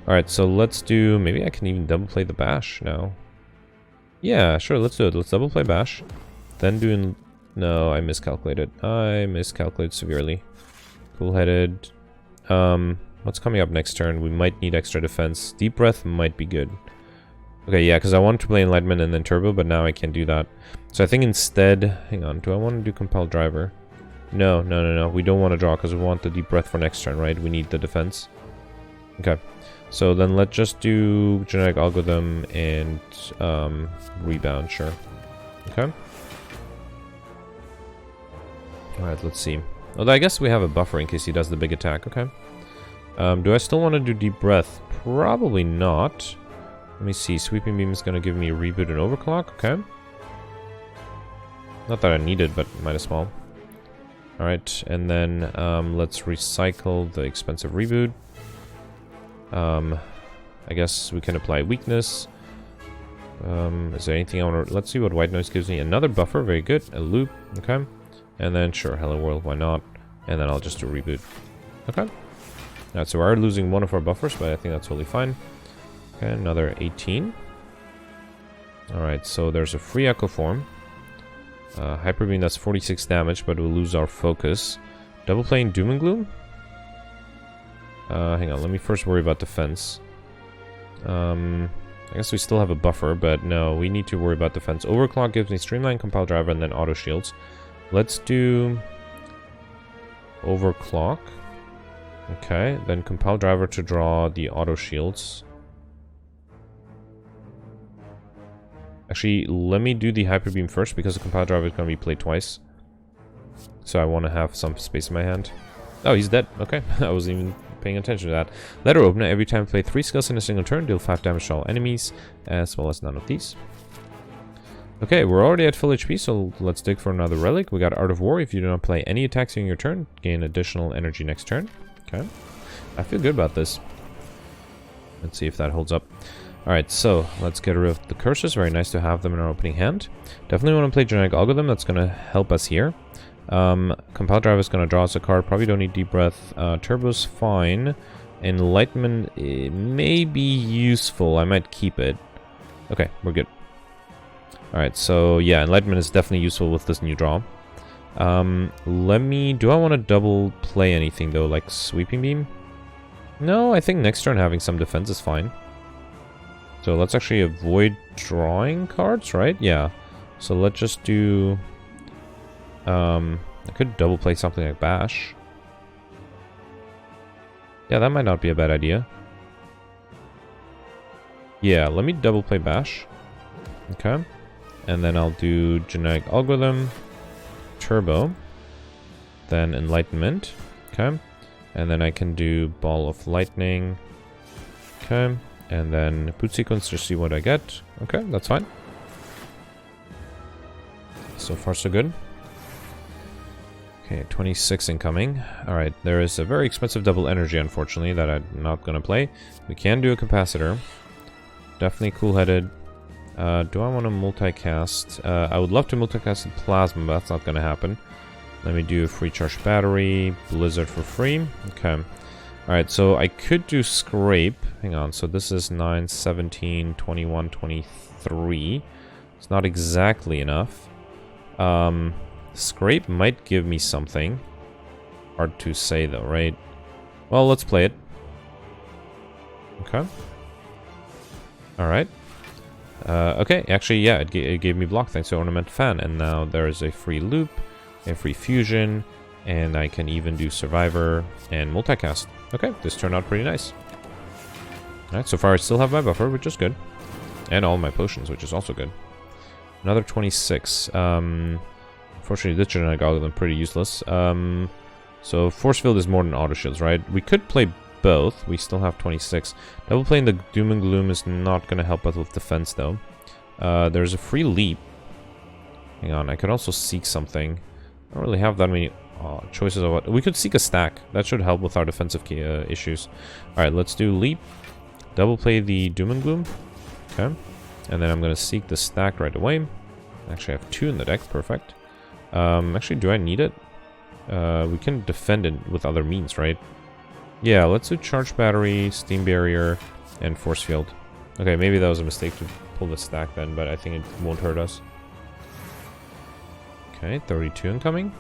Alright, so let's do... Maybe I can even double play the Bash now. Yeah, sure, let's do it. Let's double play Bash. Then do... No, I miscalculated. I miscalculated severely. Cool-headed. What's coming up next turn? We might need extra defense. Deep Breath might be good. Okay, yeah, because I wanted to play Enlightenment and then Turbo, but now I can't do that. So I think instead... Hang on, do I want to do Compile Driver? No. We don't want to draw because we want the Deep Breath for next turn, right? We need the defense. Okay. So then let's just do Generic Algorithm and Rebound, sure. Okay. Alright, let's see. Although I guess we have a buffer in case he does the big attack. Okay. Do I still want to do Deep Breath? Probably not. Let me see. Sweeping Beam is going to give me a reboot and overclock. Okay. Not that I need it, but might as well. Alright, and then let's recycle the expensive reboot. I guess we can apply weakness. Is there anything I want to... Let's see what White Noise gives me. Another buffer. Very good. A loop. Okay. And then, sure, Hello World, why not? And then I'll just do reboot. Okay. Alright, so we are losing one of our buffers, but I think that's totally fine. Okay, another 18. Alright, so there's a free Echo Form. Hyper Beam, that's 46 damage, but we'll lose our focus. Double playing Doom and Gloom? Hang on, let me first worry about defense. I guess we still have a buffer, but no, we need to worry about defense. Overclock gives me Streamline, Compile Driver, and then Auto Shields. Let's do Overclock. Okay, then Compile Driver to draw the Auto Shields. Actually, let me do the Hyper Beam first because the Compile Driver is going to be played twice. So I want to have some space in my hand. Oh, he's dead. Okay, I wasn't even paying attention to that. Letter opener. Every time you play 3 skills in a single turn, deal 5 damage to all enemies, as well as none of these. Okay, we're already at full HP, so let's dig for another relic. We got Art of War. If you do not play any attacks during your turn, gain additional energy next turn. Okay. I feel good about this. Let's see if that holds up. Alright, so let's get rid of the curses. Very nice to have them in our opening hand. Definitely want to play Genetic Algorithm. That's going to help us here. Compile Drive is going to draw us a card. Probably don't need Deep Breath. Turbo's fine. Enlightenment may be useful. I might keep it. Okay, we're good. Alright, so yeah, Enlightenment is definitely useful with this new draw. Do I want to double play anything though, like Sweeping Beam? No, I think next turn having some defense is fine. So let's actually avoid drawing cards, right? Yeah. So let's just do... I could double play something like Bash. Yeah, that might not be a bad idea. Yeah, let me double play Bash. Okay. And then I'll do Genetic Algorithm, Turbo, then Enlightenment. Okay. And then I can do Ball of Lightning. Okay. And then Boot Sequence to see what I get. Okay, that's fine. So far, so good. Okay, 26 incoming. Alright, there is a very expensive double energy, unfortunately, that I'm not going to play. We can do a capacitor. Definitely cool-headed. Do I want to multicast? I would love to multicast the Plasma, but that's not going to happen. Let me do a free charge battery. Blizzard for free. Okay. Alright, so I could do Scrape. Hang on, so this is 9, 17, 21, 23. It's not exactly enough. Scrape might give me something. Hard to say though, right? Well, let's play it. Okay. Alright. Okay, actually, yeah, it gave me block thanks to Ornament Fan. And now there is a free loop, a free fusion, and I can even do Survivor and multicast. Okay, this turned out pretty nice. Alright, so far I still have my buffer, which is good. And all my potions, which is also good. Another 26. Unfortunately, this Genetic Algorithm is pretty useless. So Force Field is more than Auto Shields, right? We could play both. We still have 26. Double playing the Doom and Gloom is not going to help us with defense, though. There's a free leap. Hang on, I could also seek something. I don't really have that many choices of what... We could seek a stack. That should help with our defensive issues. Alright, let's do leap. Double play the Doom and Gloom. Okay. And then I'm going to seek the stack right away. Actually, I have 2 in the deck. Perfect. Actually, do I need it? We can defend it with other means, right? Yeah, let's do Charge Battery, Steam Barrier, and Force Field. Okay, maybe that was a mistake to pull the stack then, but I think it won't hurt us. Okay, 32 incoming.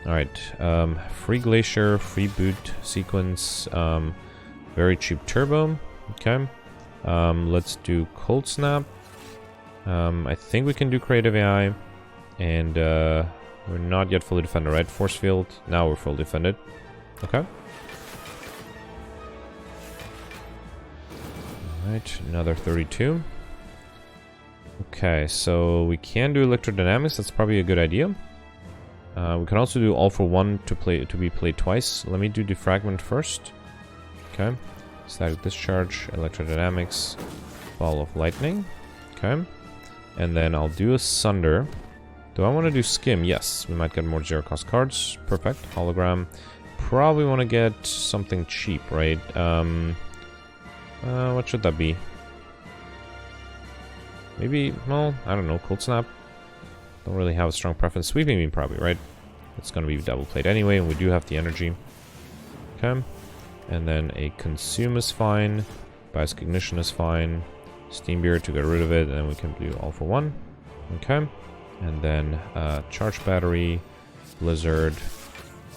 Alright, free Glacier, free Boot Sequence, very cheap Turbo. Okay. Let's do Cold Snap. I think we can do Creative AI. And we're not yet fully defended, right? Force Field. Now we're fully defended. Okay. Alright, another 32. Okay, so we can do Electrodynamics. That's probably a good idea. We can also do All for One to be played twice. Let me do Defragment first. Okay. Static Discharge, Electrodynamics, Ball of Lightning. Okay. And then I'll do a Sunder. Do I want to do Skim? Yes. We might get more zero-cost cards. Perfect. Hologram. Probably want to get something cheap, right? What should that be? Maybe, well, I don't know. Cold Snap. Don't really have a strong preference. Sweeping Beam probably, right? It's going to be double played anyway, and we do have the energy. Okay. And then a Consume is fine. Bias Cognition is fine. Steam Beer to get rid of it, and then we can do All for One. Okay. And then Charge Battery, Blizzard.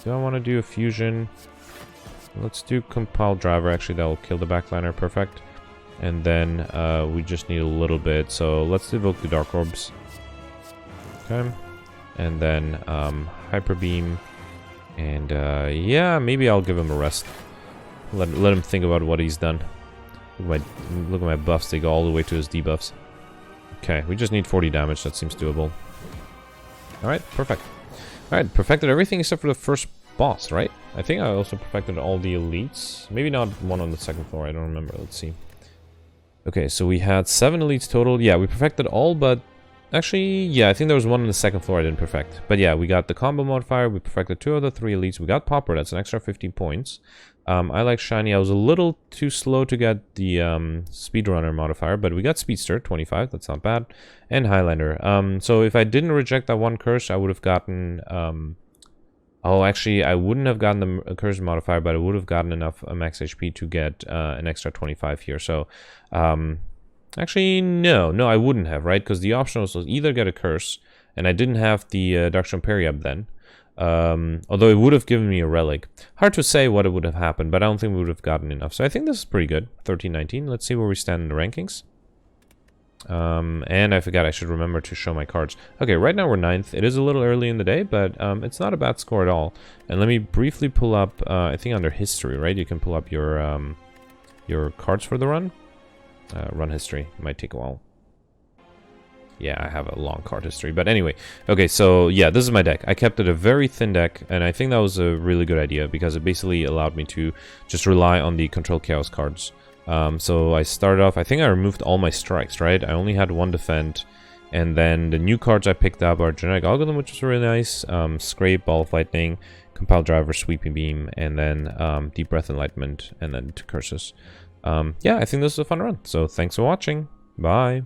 Do I want to do a Fusion? Let's do Compile Driver. Actually, that will kill the backliner. Perfect. And then we just need a little bit. So let's evoke the Dark Orbs. Okay. And then Hyper Beam. And yeah, maybe I'll give him a rest. Let him think about what he's done. Look at my buffs. They go all the way to his debuffs. Okay, we just need 40 damage. That seems doable. Alright, perfect. Alright, perfected everything except for the first boss, right? I think I also perfected all the elites. Maybe not one on the second floor, I don't remember. Let's see. Okay, so we had 7 elites total. Yeah, we perfected all, but actually, yeah, I think there was one on the second floor I didn't perfect. But yeah, we got the combo modifier, we perfected 2 of the 3 elites, we got Pauper, that's an extra 15 points. I like Shiny. I was a little too slow to get the Speedrunner modifier, but we got Speedster, 25, that's not bad. And Highlander. So if I didn't reject that one curse, I would have gotten... oh, actually, I wouldn't have gotten the curse modifier, but I would have gotten enough max HP to get an extra 25 here. So, actually, no, I wouldn't have, right? Because the option was either get a curse, and I didn't have the Darkstone Parry up then. Although it would have given me a relic. Hard to say what it would have happened, but I don't think we would have gotten enough. So I think this is pretty good. 13-19. Let's see where we stand in the rankings. And I forgot I should remember to show my cards. Okay, right now we're 9th. It is a little early in the day, but it's not a bad score at all. And let me briefly pull up, I think under history, right? You can pull up your cards for the run. Run history. Might take a while. Yeah, I have a long card history. But anyway, okay, so yeah, this is my deck. I kept it a very thin deck, and I think that was a really good idea because it basically allowed me to just rely on the Control Chaos cards. So I started off, I think I removed all my strikes, right? I only had 1 defend, and then the new cards I picked up are Genetic Algorithm, which is really nice, Scrape, Ball of Lightning, Compile Driver, Sweeping Beam, and then Deep Breath Enlightenment, and then 2 curses. Yeah, I think this is a fun run, so thanks for watching. Bye.